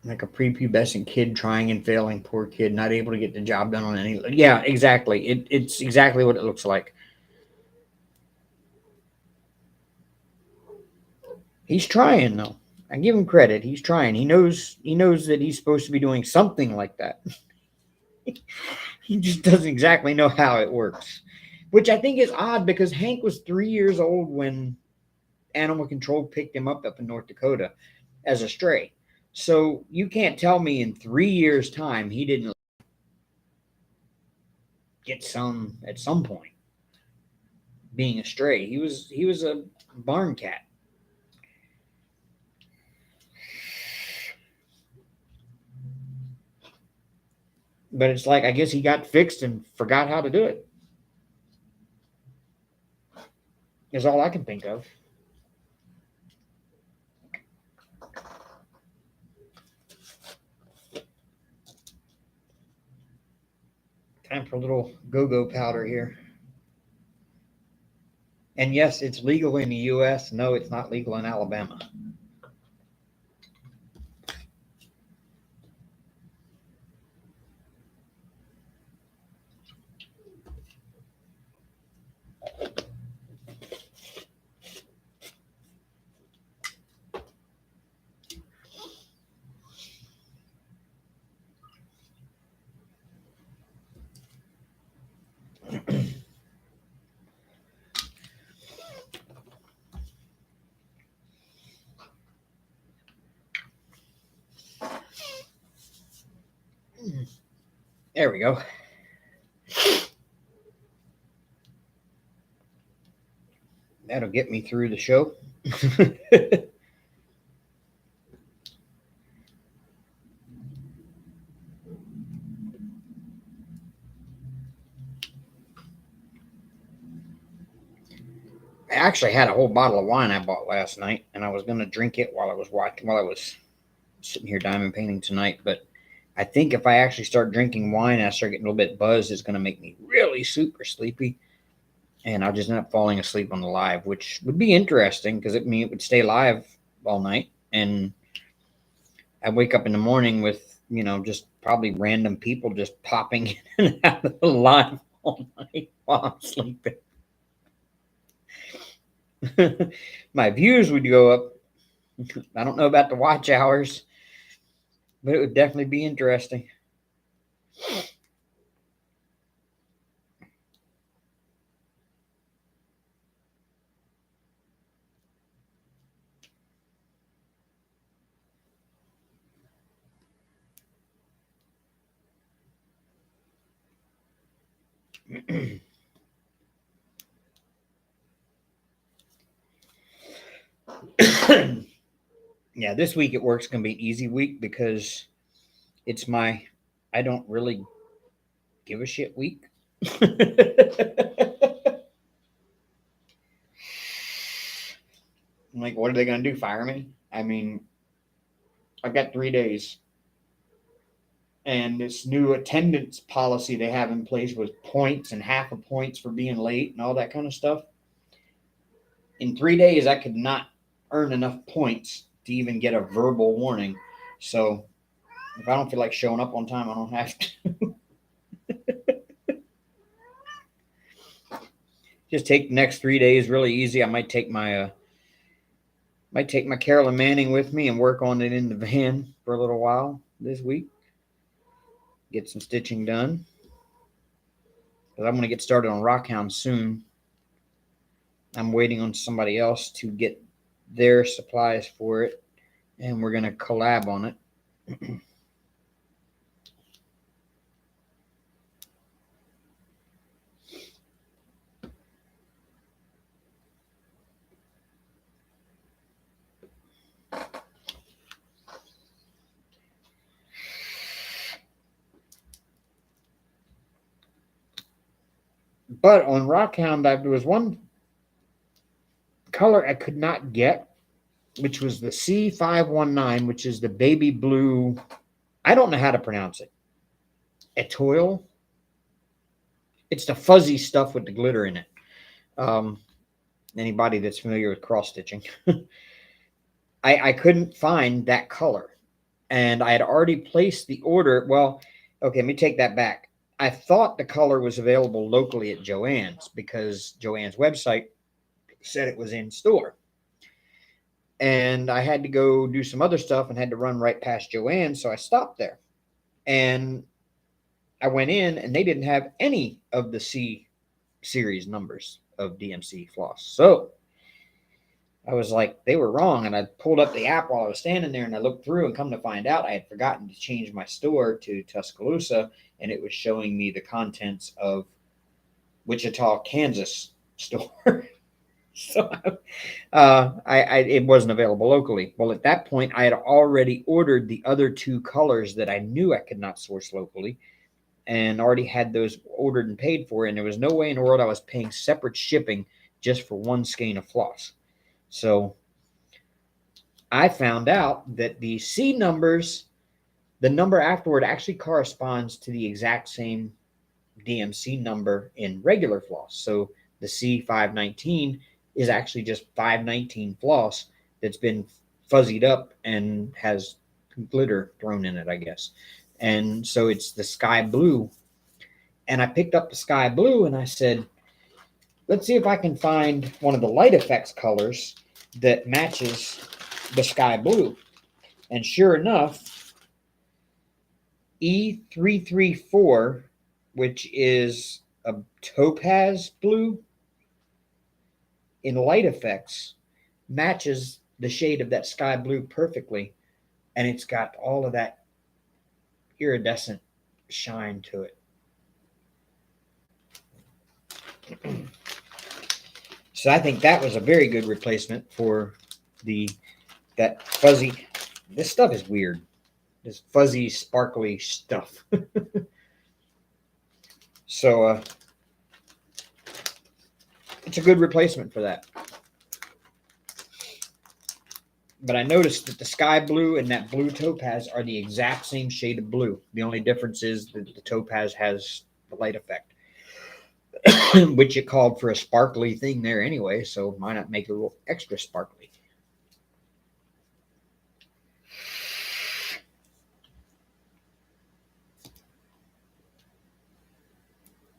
Like a prepubescent kid trying and failing, poor kid, not able to get the job done on any. Yeah, exactly. It's exactly what it looks like. He's trying though. I give him credit. He's trying. He knows that he's supposed to be doing something like that. He just doesn't exactly know how it works. Which I think is odd because Hank was 3 years old when animal control picked him up in North Dakota as a stray. So you can't tell me in 3 years' time he didn't get some at some point being a stray. He was a barn cat. But it's like I guess he got fixed and forgot how to do it. Is all I can think of. Time for a little go-go powder here. And yes, it's legal in the US. No, it's not legal in Alabama. There we go. That'll get me through the show. I actually had a whole bottle of wine I bought last night, and I was going to drink it while I was sitting here diamond painting tonight. But I think if I actually start drinking wine and I start getting a little bit buzzed, it's going to make me really super sleepy, and I'll just end up falling asleep on the live, which would be interesting because it would stay live all night, and I wake up in the morning with just probably random people just popping in and out of the live all night while I'm sleeping. My views would go up. I don't know about the watch hours, but it would definitely be interesting. Yeah, this week at work's gonna be an easy week because it's my I don't really give a shit week. I'm like, what are they gonna do? Fire me? I mean, I've got 3 days, and this new attendance policy they have in place with points and half a points for being late and all that kind of stuff. In 3 days, I could not earn enough points to even get a verbal warning. So if I don't feel like showing up on time, I don't have to. Just take the next 3 days really easy. I might take my Carolyn Manning with me and work on it in the van for a little while this week. Get some stitching done. But I'm going to get started on Rockhound soon. I'm waiting on somebody else to get their supplies for it, and we're going to collab on it. But on Rockhound, there was one color I could not get, which was the C519, which is the baby blue. I don't know how to pronounce it. Etoile. It's the fuzzy stuff with the glitter in it. Anybody that's familiar with cross stitching. I couldn't find that color. And I had already placed the order. Well, okay, let me take that back. I thought the color was available locally at Joann's because Joann's website said it was in store. And I had to go do some other stuff and had to run right past Joann's, so I stopped there. And I went in and they didn't have any of the C series numbers of DMC floss. So I was like, they were wrong. And I pulled up the app while I was standing there and I looked through, and come to find out I had forgotten to change my store to Tuscaloosa, and it was showing me the contents of Wichita, Kansas store. So it wasn't available locally. Well, at that point, I had already ordered the other two colors that I knew I could not source locally, and already had those ordered and paid for. And there was no way in the world I was paying separate shipping just for one skein of floss. So I found out that the C numbers, the number afterward actually corresponds to the exact same DMC number in regular floss. So the C519 is actually just 519 floss that's been fuzzied up and has glitter thrown in it, I guess. And so it's the sky blue. And I picked up the sky blue and I said, let's see if I can find one of the light effects colors that matches the sky blue. And sure enough, E334, which is a topaz blue in light effects, matches the shade of that sky blue perfectly. And it's got all of that iridescent shine to it. So I think that was a very good replacement for that fuzzy. This stuff is weird. This fuzzy, sparkly stuff. So it's a good replacement for that. But I noticed that the sky blue and that blue topaz are the exact same shade of blue. The only difference is that the topaz has the light effect, which it called for a sparkly thing there anyway, so why not make it a little extra sparkly?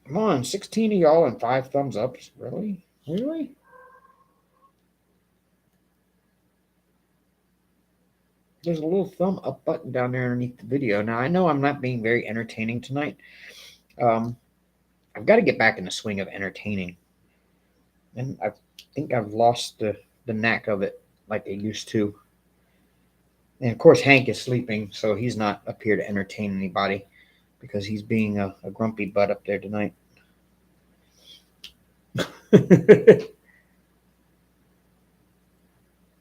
Come on, 16 of y'all and 5 thumbs ups. Really? Really? There's a little thumb up button down there underneath the video. Now, I know I'm not being very entertaining tonight. I've got to get back in the swing of entertaining. And I think I've lost the knack of it like I used to. And of course, Hank is sleeping, so he's not up here to entertain anybody because he's being a grumpy butt up there tonight.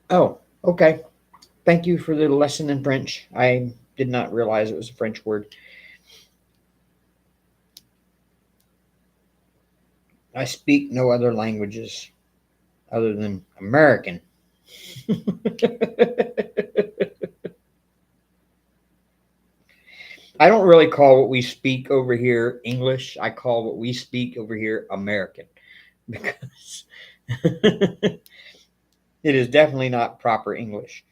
Oh, okay. Thank you for the lesson in French. I did not realize it was a French word. I speak no other languages other than American. I don't really call what we speak over here English. I call what we speak over here American because it is definitely not proper English.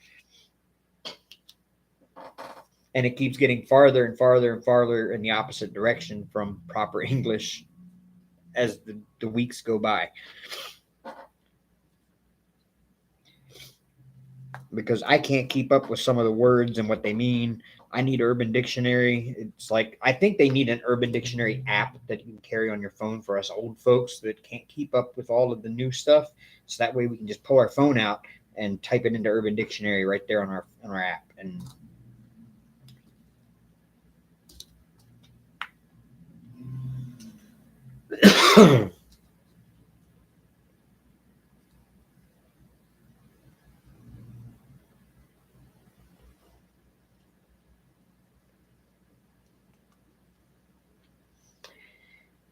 And it keeps getting farther and farther and farther in the opposite direction from proper English as the weeks go by. Because I can't keep up with some of the words and what they mean. I need Urban Dictionary. It's like I think they need an Urban Dictionary app that you can carry on your phone for us old folks that can't keep up with all of the new stuff. So that way we can just pull our phone out and type it into Urban Dictionary right there on our app. And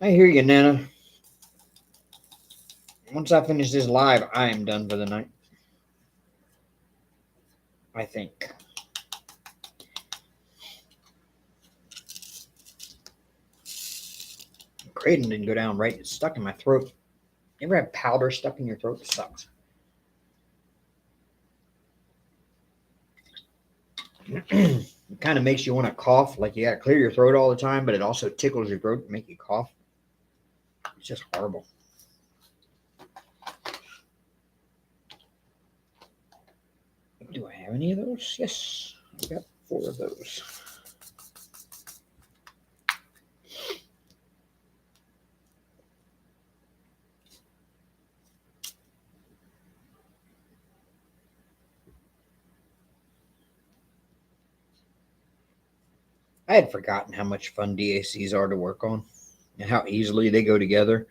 I hear you, Nana. Once I finish this live, I am done for the night. I think. Kratom didn't go down right. It's stuck in my throat. You ever have powder stuck in your throat? It sucks. It kind of makes you want to cough, like you got to clear your throat all the time, but it also tickles your throat to make you cough. It's just horrible. Do I have any of those? Yes, I've got 4 of those. I had forgotten how much fun DACs are to work on and how easily they go together.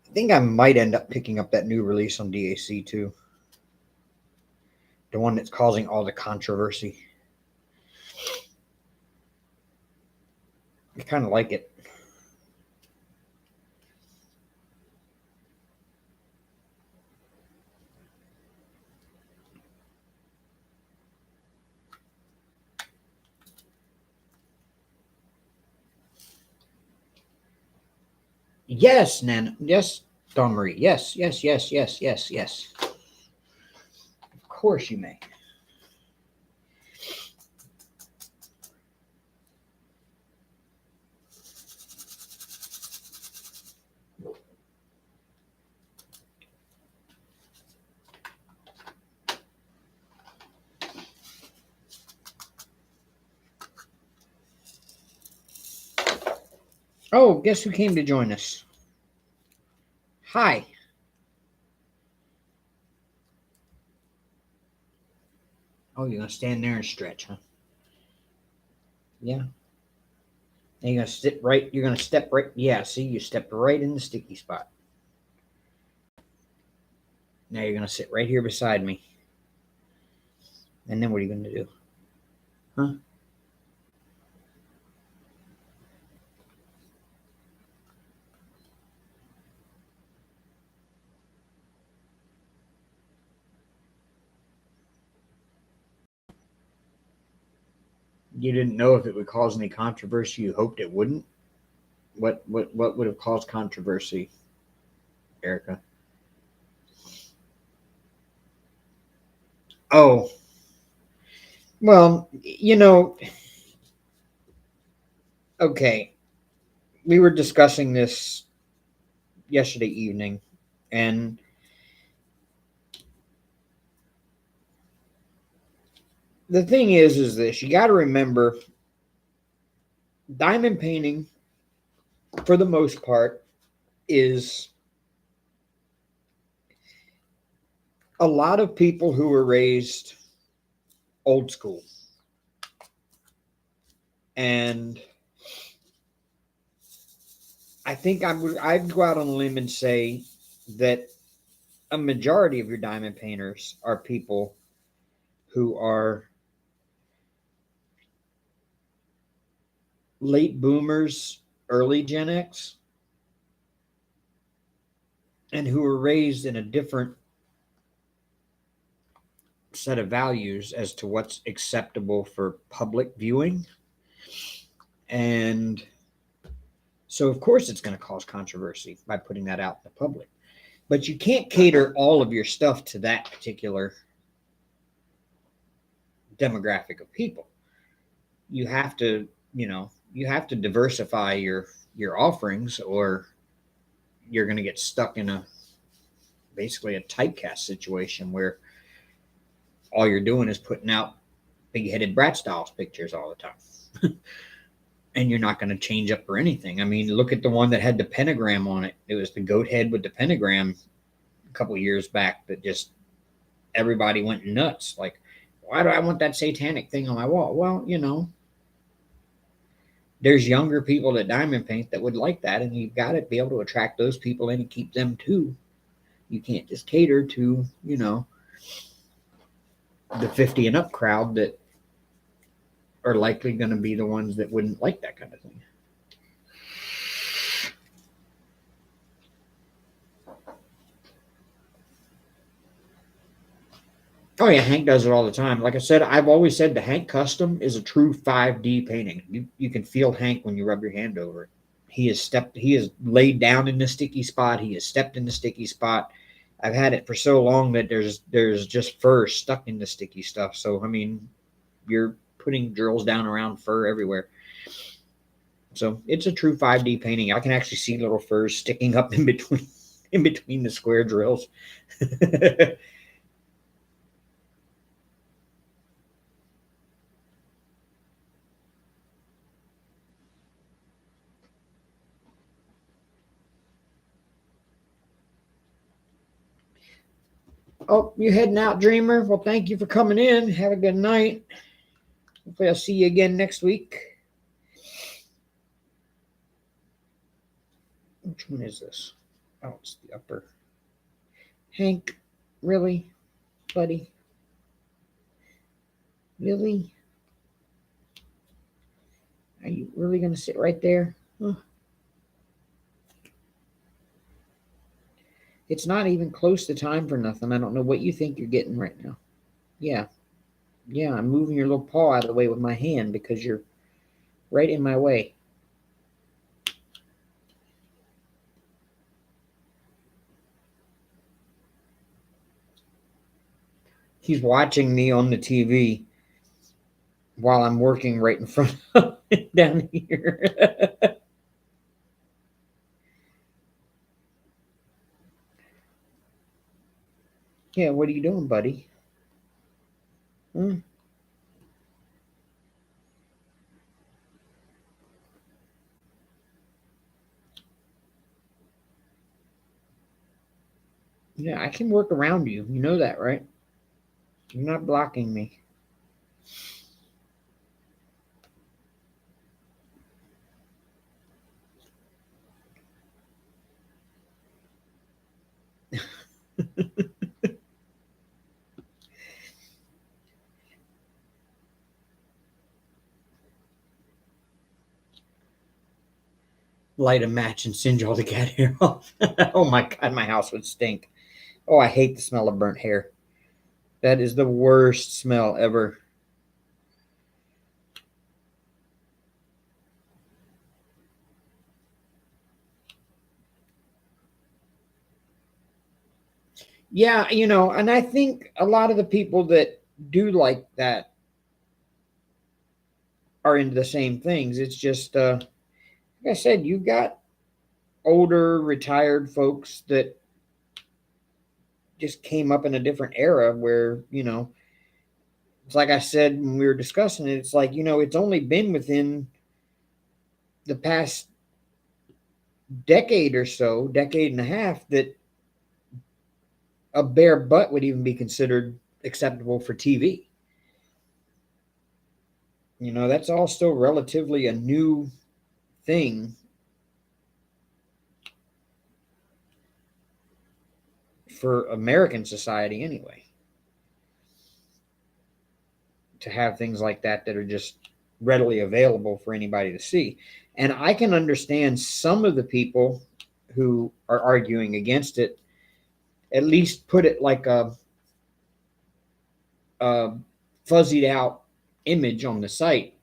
I think I might end up picking up that new release on DAC too. The one that's causing all the controversy. I kind of like it. Yes, Nan. Yes, Don Marie. Yes, yes, yes, yes, yes, yes. Of course you may. Oh, guess who came to join us? Hi. Oh, you're gonna stand there and stretch, huh? Yeah. And you're gonna sit right. You're gonna step right. Yeah. See, you stepped right in the sticky spot. Now you're gonna sit right here beside me. And then what are you gonna do? Huh? You didn't know if it would cause any controversy. You hoped it wouldn't. What would have caused controversy, Erica? Oh, well, okay. We were discussing this yesterday evening, and the thing is this: you got to remember, diamond painting, for the most part, is a lot of people who were raised old school. And I think I'd go out on a limb and say that a majority of your diamond painters are people who are late boomers, early Gen X, and who were raised in a different set of values as to what's acceptable for public viewing. And so, of course, it's going to cause controversy by putting that out in the public. But you can't cater all of your stuff to that particular demographic of people. You have to, you have to diversify your offerings, or you're going to get stuck in a basically a typecast situation where all you're doing is putting out big-headed Brat Styles pictures all the time. And you're not going to change up for anything. I mean, look at the one that had the pentagram on it. It was the goat head with the pentagram a couple of years back that just everybody went nuts. Like, why do I want that satanic thing on my wall? Well, there's younger people that diamond paint that would like that, and you've got to be able to attract those people in and keep them too. You can't just cater to, the 50 and up crowd that are likely going to be the ones that wouldn't like that kind of thing. Oh yeah, Hank does it all the time. Like I said, I've always said the Hank Custom is a true 5D painting. You can feel Hank when you rub your hand over it. He has laid down in the sticky spot. He has stepped in the sticky spot. I've had it for so long that there's just fur stuck in the sticky stuff. So I mean, you're putting drills down around fur everywhere. So it's a true 5D painting. I can actually see little furs sticking up in between the square drills. Oh, you heading out, Dreamer? Well, thank you for coming in. Have a good night. Hopefully I'll see you again next week. Which one is this? Oh, it's the upper. Hank, really? Buddy? Really? Are you really going to sit right there? Huh. It's not even close to time for nothing. I don't know what you think you're getting right now. Yeah. Yeah, I'm moving your little paw out of the way with my hand because you're right in my way. He's watching me on the TV while I'm working right in front of him down here. Yeah, what are you doing, buddy? Hmm? Yeah, I can work around you. You know that, right? You're not blocking me. Light a match and singe all the cat hair off. Oh my God, my house would stink. Oh, I hate the smell of burnt hair. That is the worst smell ever. Yeah, and I think a lot of the people that do like that are into the same things. It's just, like I said, you've got older, retired folks that just came up in a different era where, it's like I said when we were discussing it, it's like, it's only been within the past decade or so, decade and a half, that a bare butt would even be considered acceptable for TV. That's all still relatively a new thing for American society anyway, to have things like that are just readily available for anybody to see. And I can understand some of the people who are arguing against it, at least put it like a fuzzied out image on the site,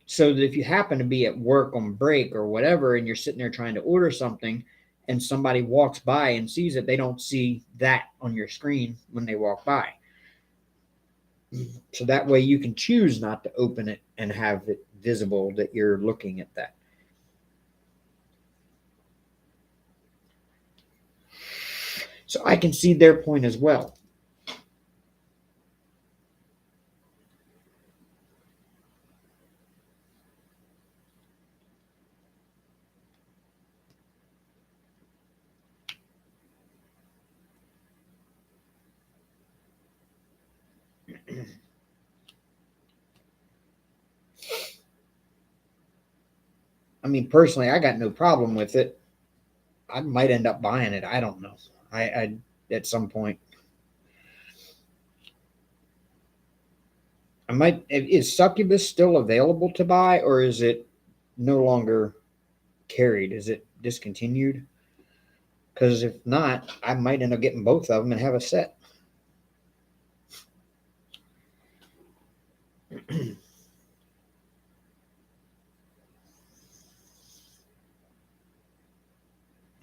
so that if you happen to be at work on break or whatever, and you're sitting there trying to order something and somebody walks by and sees it, they don't see that on your screen when they walk by. So that way you can choose not to open it and have it visible that you're looking at that. So I can see their point as well. I mean, personally, I got no problem with it. I might end up buying it. I don't know. I at some point. I might. Is Succubus still available to buy, or is it no longer carried? Is it discontinued? Because if not, I might end up getting both of them and have a set.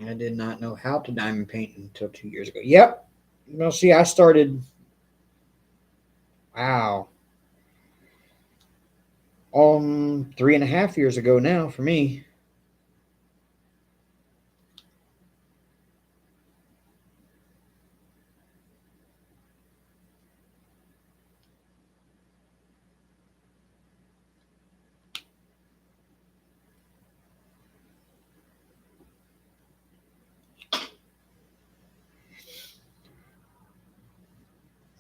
I did not know how to diamond paint until 2 years ago. Yep. Well, see, I started. Wow. 3.5 years ago now for me.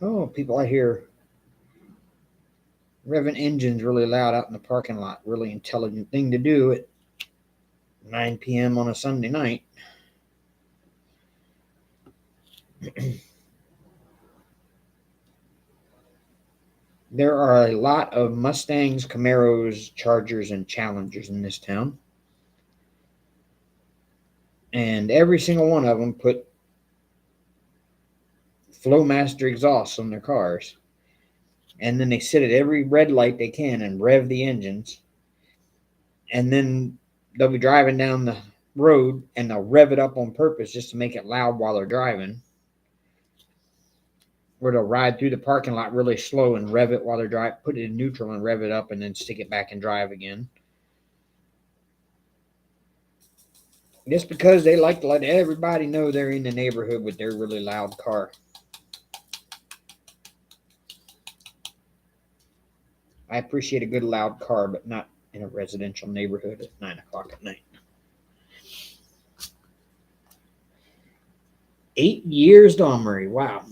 Oh, people I hear revving engines really loud out in the parking lot. Really intelligent thing to do at 9 p.m. on a Sunday night. There are a lot of Mustangs, Camaros, Chargers, and Challengers in this town. And every single one of them put Flowmaster exhausts on their cars. And then they sit at every red light they can and rev the engines. And then they'll be driving down the road and they'll rev it up on purpose just to make it loud while they're driving. Or they'll ride through the parking lot really slow and rev it while they're driving, put it in neutral and rev it up and then stick it back and drive again. Just because they like to let everybody know they're in the neighborhood with their really loud car. I appreciate a good loud car, but not in a residential neighborhood at 9 o'clock at night. 8 years, Dommery. Wow.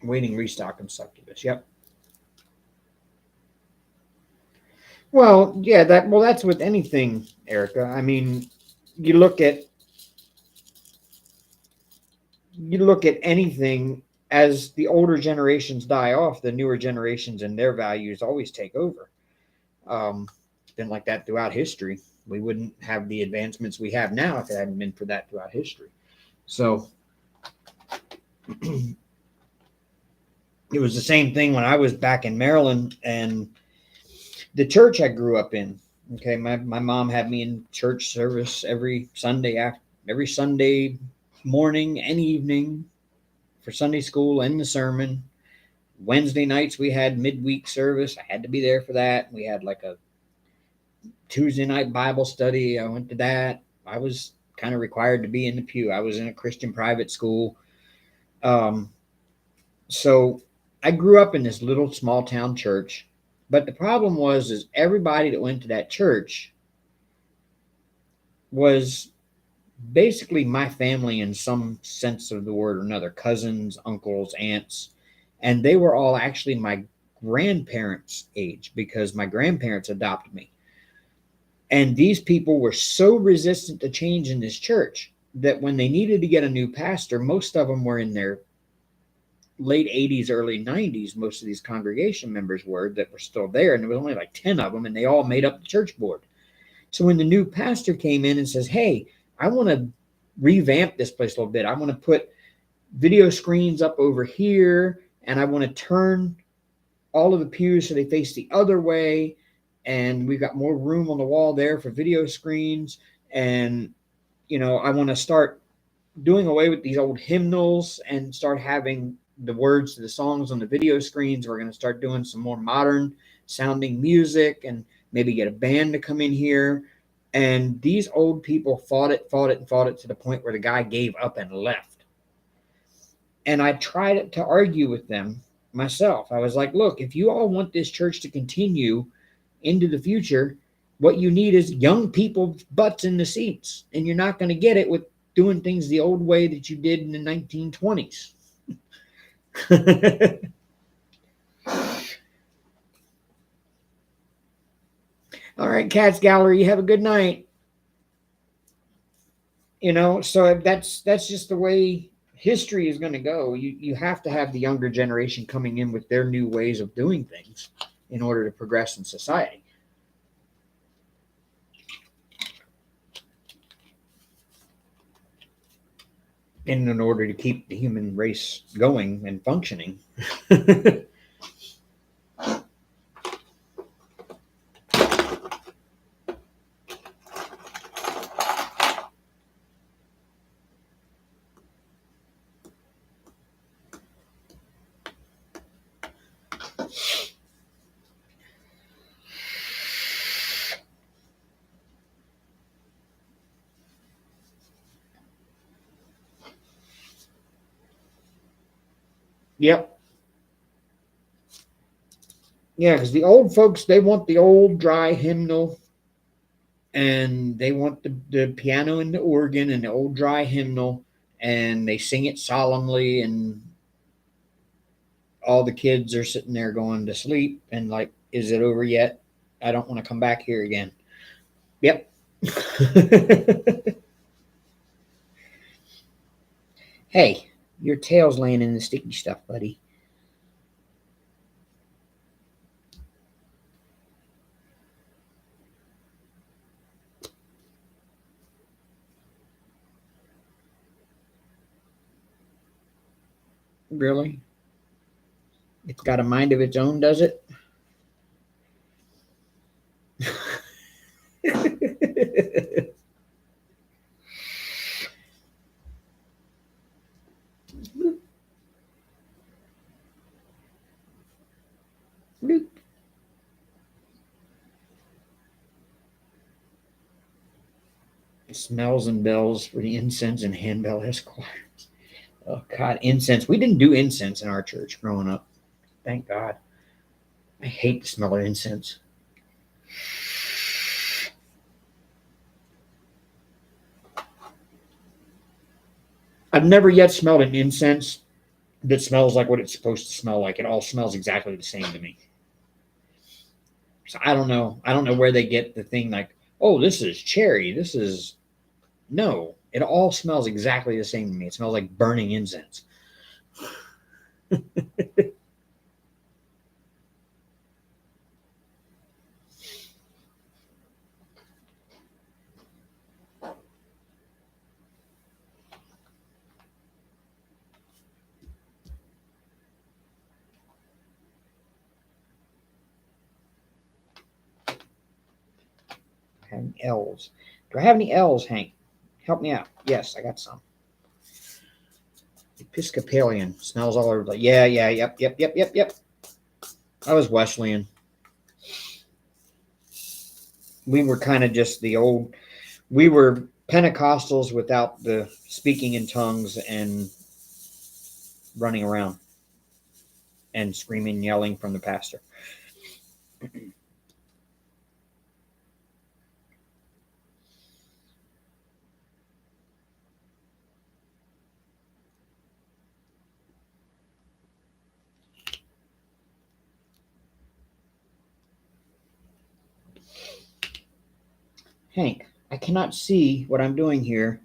Waiting restock and Succubus. Yep. Well, yeah, that's with anything, Erica. I mean, you look at anything, as the older generations die off, the newer generations and their values always take over. It's been like that throughout history. We wouldn't have the advancements we have now if it hadn't been for that throughout history. So it was the same thing when I was back in Maryland and the church I grew up in. Okay, my mom had me in church service every Sunday morning and evening for Sunday school and the sermon. Wednesday nights we had midweek service. I had to be there for that. We had like a Tuesday night Bible study. I went to that. I was kind of required to be in the pew. I was in a Christian private school. So I grew up in this little small town church. But the problem is everybody that went to that church was basically my family in some sense of the word or another. Cousins, uncles, aunts. And they were all actually my grandparents' age because my grandparents adopted me. And these people were so resistant to change in this church that when they needed to get a new pastor, most of them were in their late 80s, early 90s. Most of these congregation members were that were still there. And there was only like 10 of them, and they all made up the church board. So when the new pastor came in and says, hey, I want to revamp this place a little bit. I want to put video screens up over here, and I want to turn all of the pews so they face the other way. And we've got more room on the wall there for video screens. And, I want to start doing away with these old hymnals and start having the words to the songs on the video screens. We're going to start doing some more modern sounding music and maybe get a band to come in here. And these old people fought it to the point where the guy gave up and left. And I tried to argue with them myself. I was like, look, if you all want this church to continue into the future, what you need is young people's butts in the seats. And you're not going to get it with doing things the old way that you did in the 1920s. All right, Cats Gallery, have a good night. So that's just the way history is going to go. You have to have the younger generation coming in with their new ways of doing things in order to progress in society. And in order to keep the human race going and functioning. Yep. Yeah, because the old folks, they want the old dry hymnal, and they want the piano and the organ and the old dry hymnal, and they sing it solemnly, and all the kids are sitting there going to sleep and like, is it over yet? I don't want to come back here again. Yep. Hey, your tail's laying in the sticky stuff, buddy. Really? It's got a mind of its own, does it? Bloop. Smells and bells for the incense and handbell esquires. Oh God, incense. We didn't do incense in our church growing up. Thank God. I hate the smell of incense. I've never yet smelled an incense that smells like what it's supposed to smell like. It all smells exactly the same to me. So I don't know. I don't know where they get the thing like, oh, this is cherry. This is no. It all smells exactly the same to me. It smells like burning incense. Have any L's? Do I have any L's, Hank? Help me out. Yes, I got some. Episcopalian smells all over. Yeah, yep. I was Wesleyan. We were kind of just the old. We were Pentecostals without the speaking in tongues and running around and screaming and yelling from the pastor. Hank, I cannot see what I'm doing here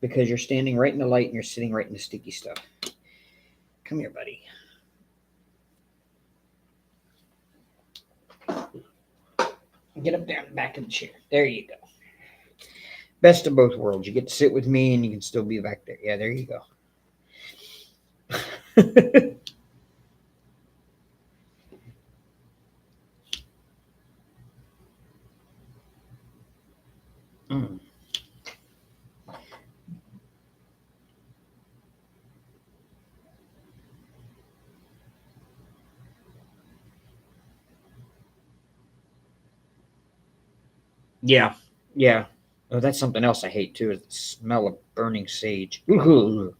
because you're standing right in the light and you're sitting right in the sticky stuff. Come here, buddy. Get up down back in the chair. There you go. Best of both worlds. You get to sit with me and you can still be back there. Yeah, there you go. Mm. Yeah, yeah. Oh, that's something else I hate too, is the smell of burning sage. Ooh.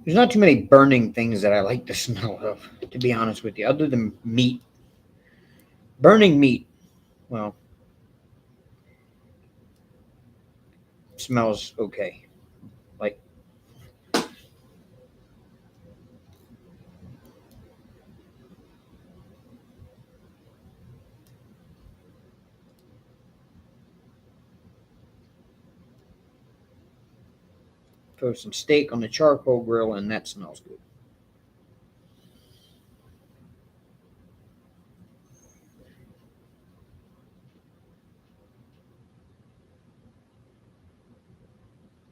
There's not too many burning things that I like the smell of, to be honest with you, other than meat. Burning meat, well, smells okay. Like, throw some steak on the charcoal grill and that smells good.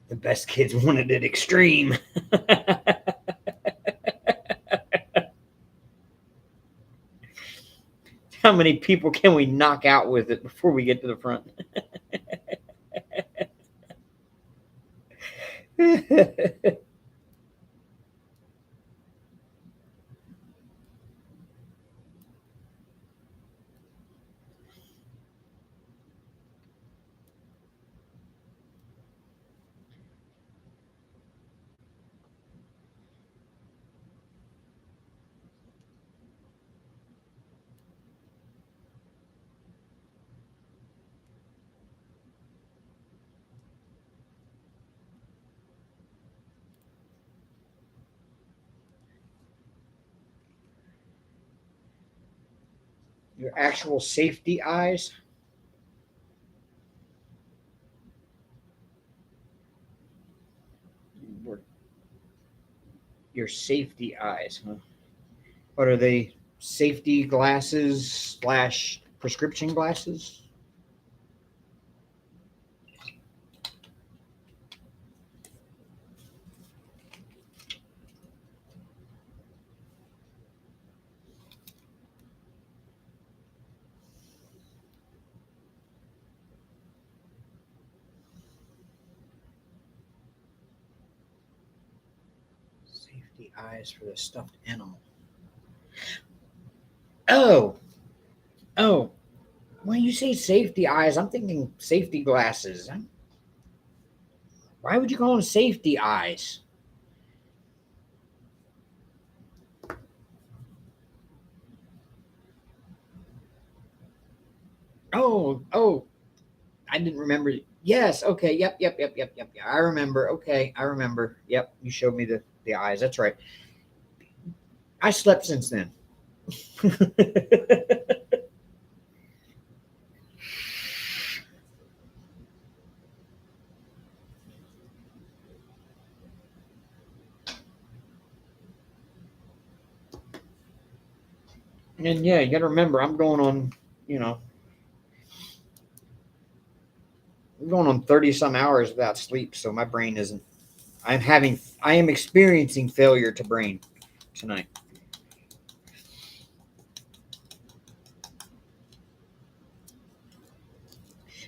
The best kids wanted it extreme. How many people can we knock out with it before we get to the front? Your actual safety eyes. Your safety eyes, huh? What are they? Safety glasses slash prescription glasses? Safety eyes for the stuffed animal. Oh, oh. When you say safety eyes, I'm thinking safety glasses. Why would you call them safety eyes? Oh, oh, I didn't remember. Yes, okay, yep. I remember. Okay, I remember. Yep, you showed me the eyes. That's right. I slept since then. And yeah, you got to remember, you know, I'm going on 30 some hours without sleep, so my brain isn't. I am experiencing failure to brain tonight.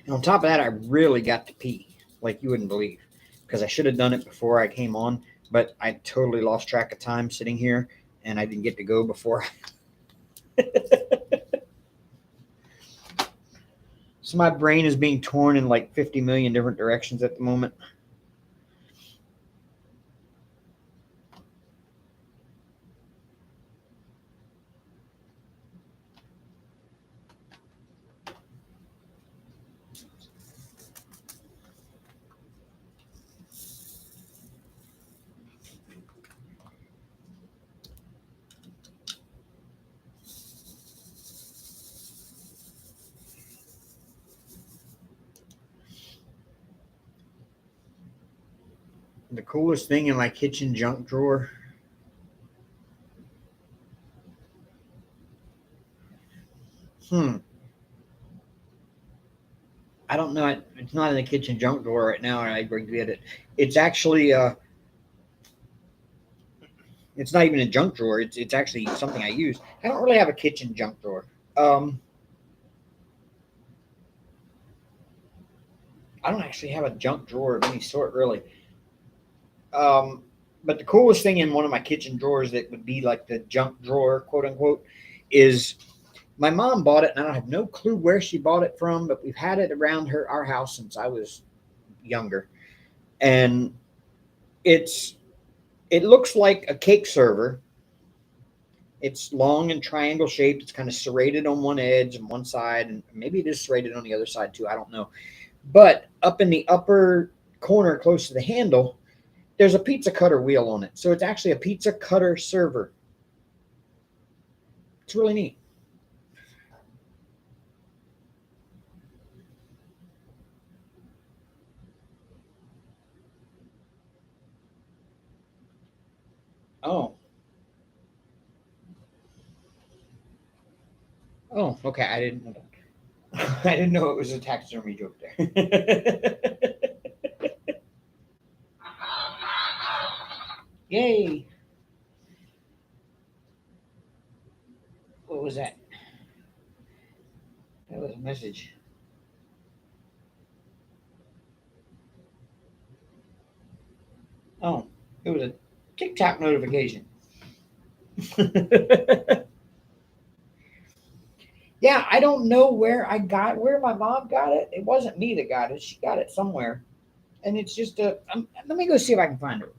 And on top of that, I really got to pee, like you wouldn't believe, because I should have done it before I came on, but I totally lost track of time sitting here, and I didn't get to go before. So my brain is being torn in like 50 million different directions at the moment. The coolest thing in my kitchen junk drawer. I don't know. It's not in the kitchen junk drawer right now, and I forget it. It's actually it's not even a junk drawer. It's actually something I use. I don't really have a kitchen junk drawer. Um, I don't actually have a junk drawer of any sort, really. Um, but the coolest thing in one of my kitchen drawers that would be like the junk drawer, quote unquote, is my mom bought it, and I don't have no clue where she bought it from, but we've had it around our house since I was younger, and it's it looks like a cake server. It's long and triangle shaped. It's kind of serrated on one edge and one side, and maybe it is serrated on the other side too. I don't know. But up in the upper corner, close to the handle, there's a pizza cutter wheel on it. So it's actually a pizza cutter server. It's really neat. Oh, oh, okay. I didn't know that. I didn't know it was a taxidermy joke there. Yay! What was that? That was a message. Oh, it was a TikTok notification. Yeah, I don't know where my mom got it. It wasn't me that got it. She got it somewhere, and it's just a. Let me go see if I can find it.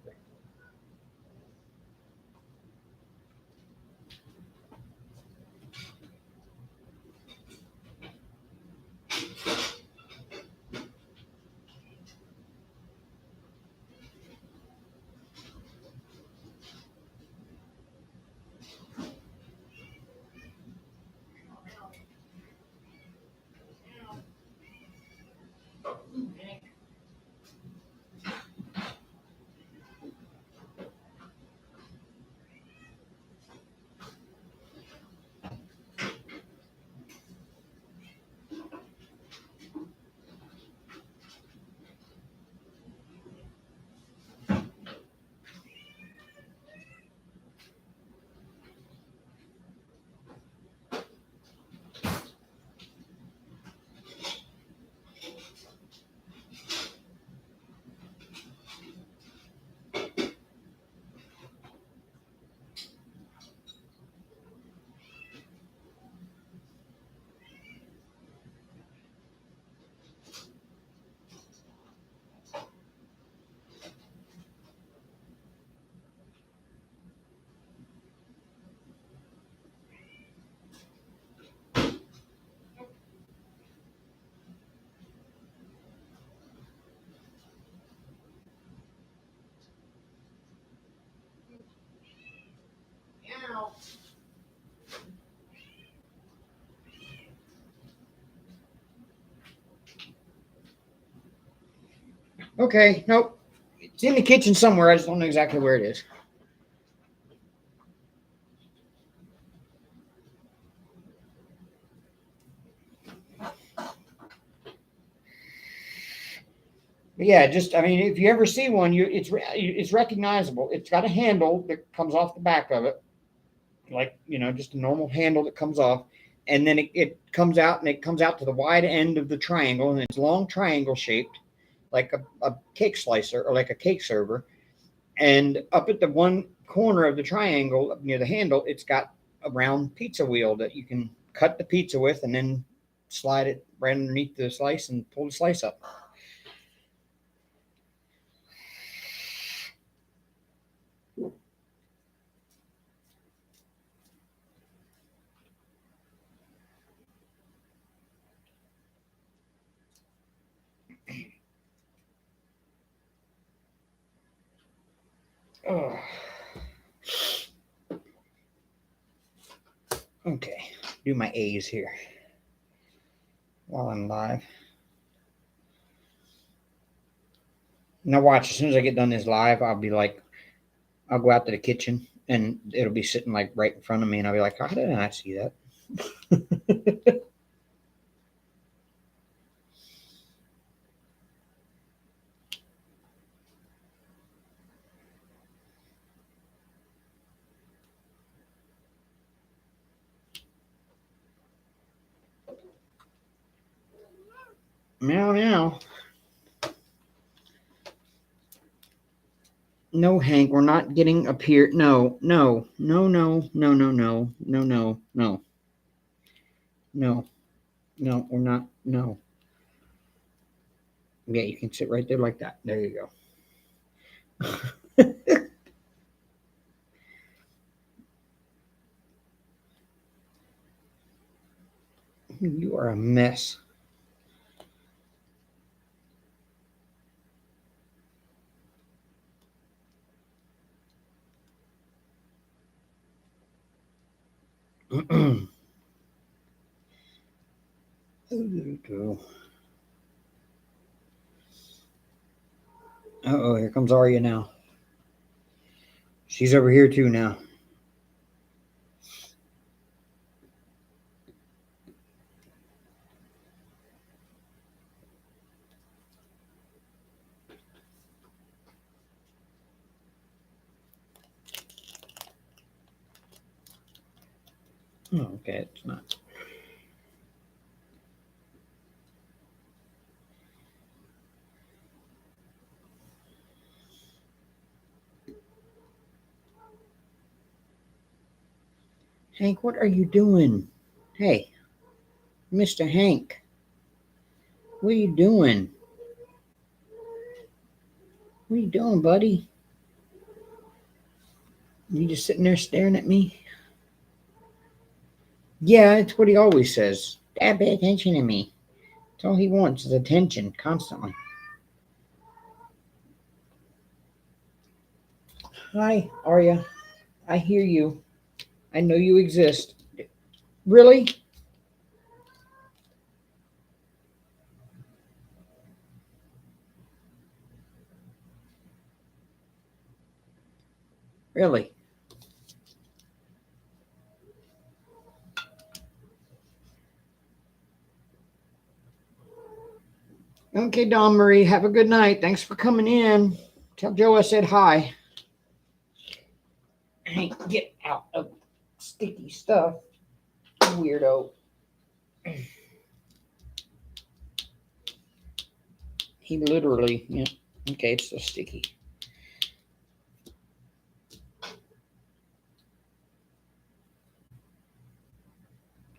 Okay, nope. It's in the kitchen somewhere. I just don't know exactly where it is. But yeah, just I mean, if you ever see one, it's recognizable. It's got a handle that comes off the back of it, like just a normal handle that comes off, and then it comes out, and it comes out to the wide end of the triangle, and it's long triangle shaped, like a cake slicer or like a cake server. And up at the one corner of the triangle up near the handle, it's got a round pizza wheel that you can cut the pizza with, and then slide it right underneath the slice and pull the slice up. Oh. Okay, do my A's here while I'm live. Now watch, as soon as I get done this live, I'll be like, I'll go out to the kitchen and it'll be sitting like right in front of me, and I'll be like, how did I not see that? Meow meow. No, Hank, we're not getting up here. No, no, no, no, no, no, no, no, no, no, no, no, we're not. No. Yeah, you can sit right there like that. There you go. You are a mess. Uh-oh, here comes Arya now. She's over here too now. Oh, okay, it's not. Hank, what are you doing? Hey, Mr. Hank, what are you doing? What are you doing, buddy? You just sitting there staring at me? Yeah, it's what he always says. Dad, pay attention to me. That's all he wants is attention constantly. Hi, Arya. I hear you. I know you exist. Really? Really? Okay, Dawn Marie, have a good night. Thanks for coming in. Tell Joe I said hi. Hank, get out of sticky stuff, weirdo. He literally, yeah. Okay, it's so sticky.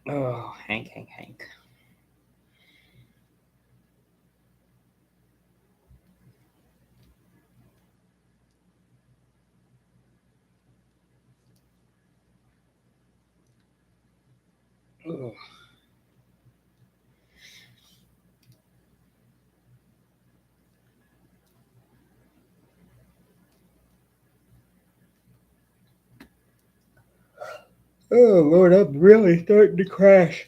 Oh, Hank, Hank, Hank. Ugh. Oh, Lord, I'm really starting to crash.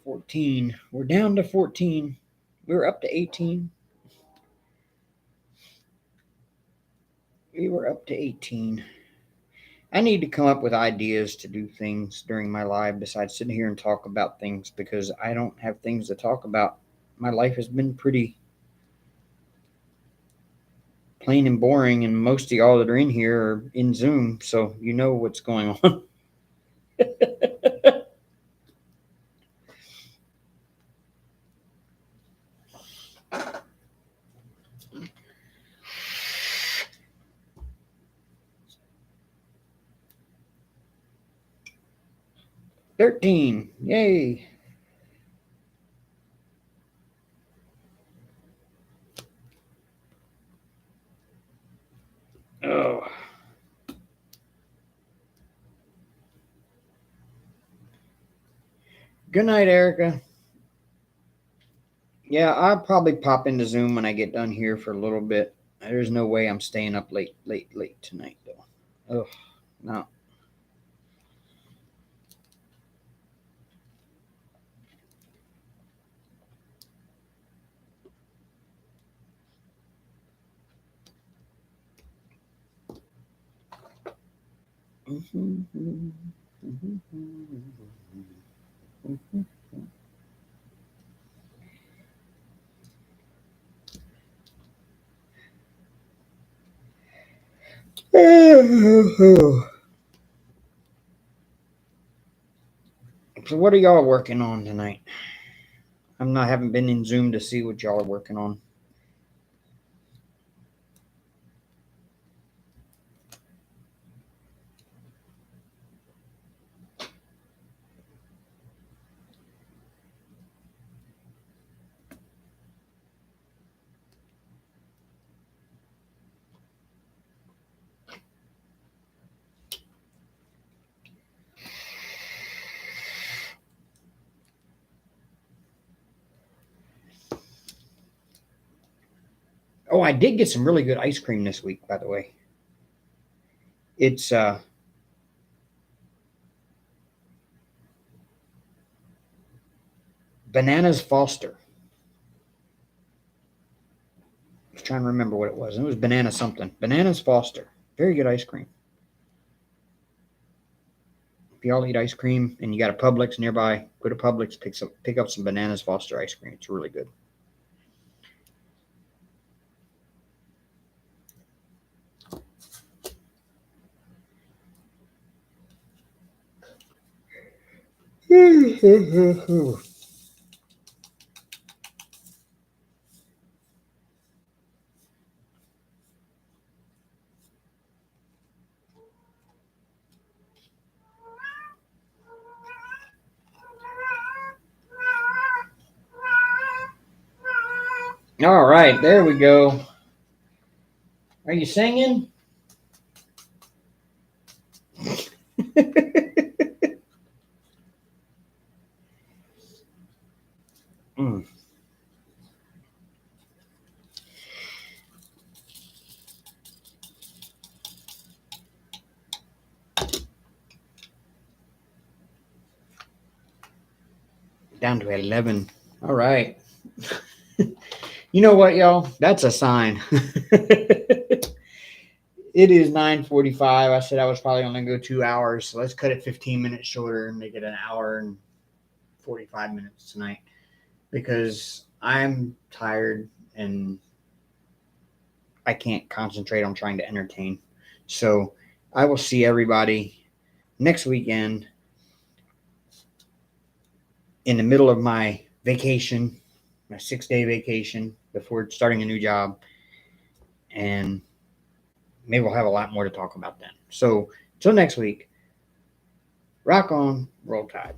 14. We're down to 14. We were up to 18. We were up to 18. I need to come up with ideas to do things during my live besides sitting here and talk about things because I don't have things to talk about. My life has been pretty plain and boring, and most of y'all that are in here are in Zoom, so you know what's going on. 13. Yay. Oh. Good night, Erica. Yeah, I'll probably pop into Zoom when I get done here for a little bit. There's no way I'm staying up late tonight, though. Oh, no. So what are y'all working on tonight? Haven't been in Zoom to see what y'all are working on. Oh, I did get some really good ice cream this week, by the way. It's Bananas Foster. I was trying to remember what it was. It was banana something. Bananas Foster. Very good ice cream. If y'all eat ice cream and you got a Publix nearby, go to Publix, pick up some Bananas Foster ice cream. It's really good. All right, there we go. Are you singing? Mm. Down to 11. All right. You know what, y'all? That's a sign. It is 9:45. I said I was probably only going to go 2 hours. So let's cut it 15 minutes shorter and make it an hour and 45 minutes tonight because I'm tired and I can't concentrate on trying to entertain. So I will see everybody next weekend in the middle of my vacation, my 6-day vacation before starting a new job. And maybe we'll have a lot more to talk about then. So, till next week, rock on, roll tide.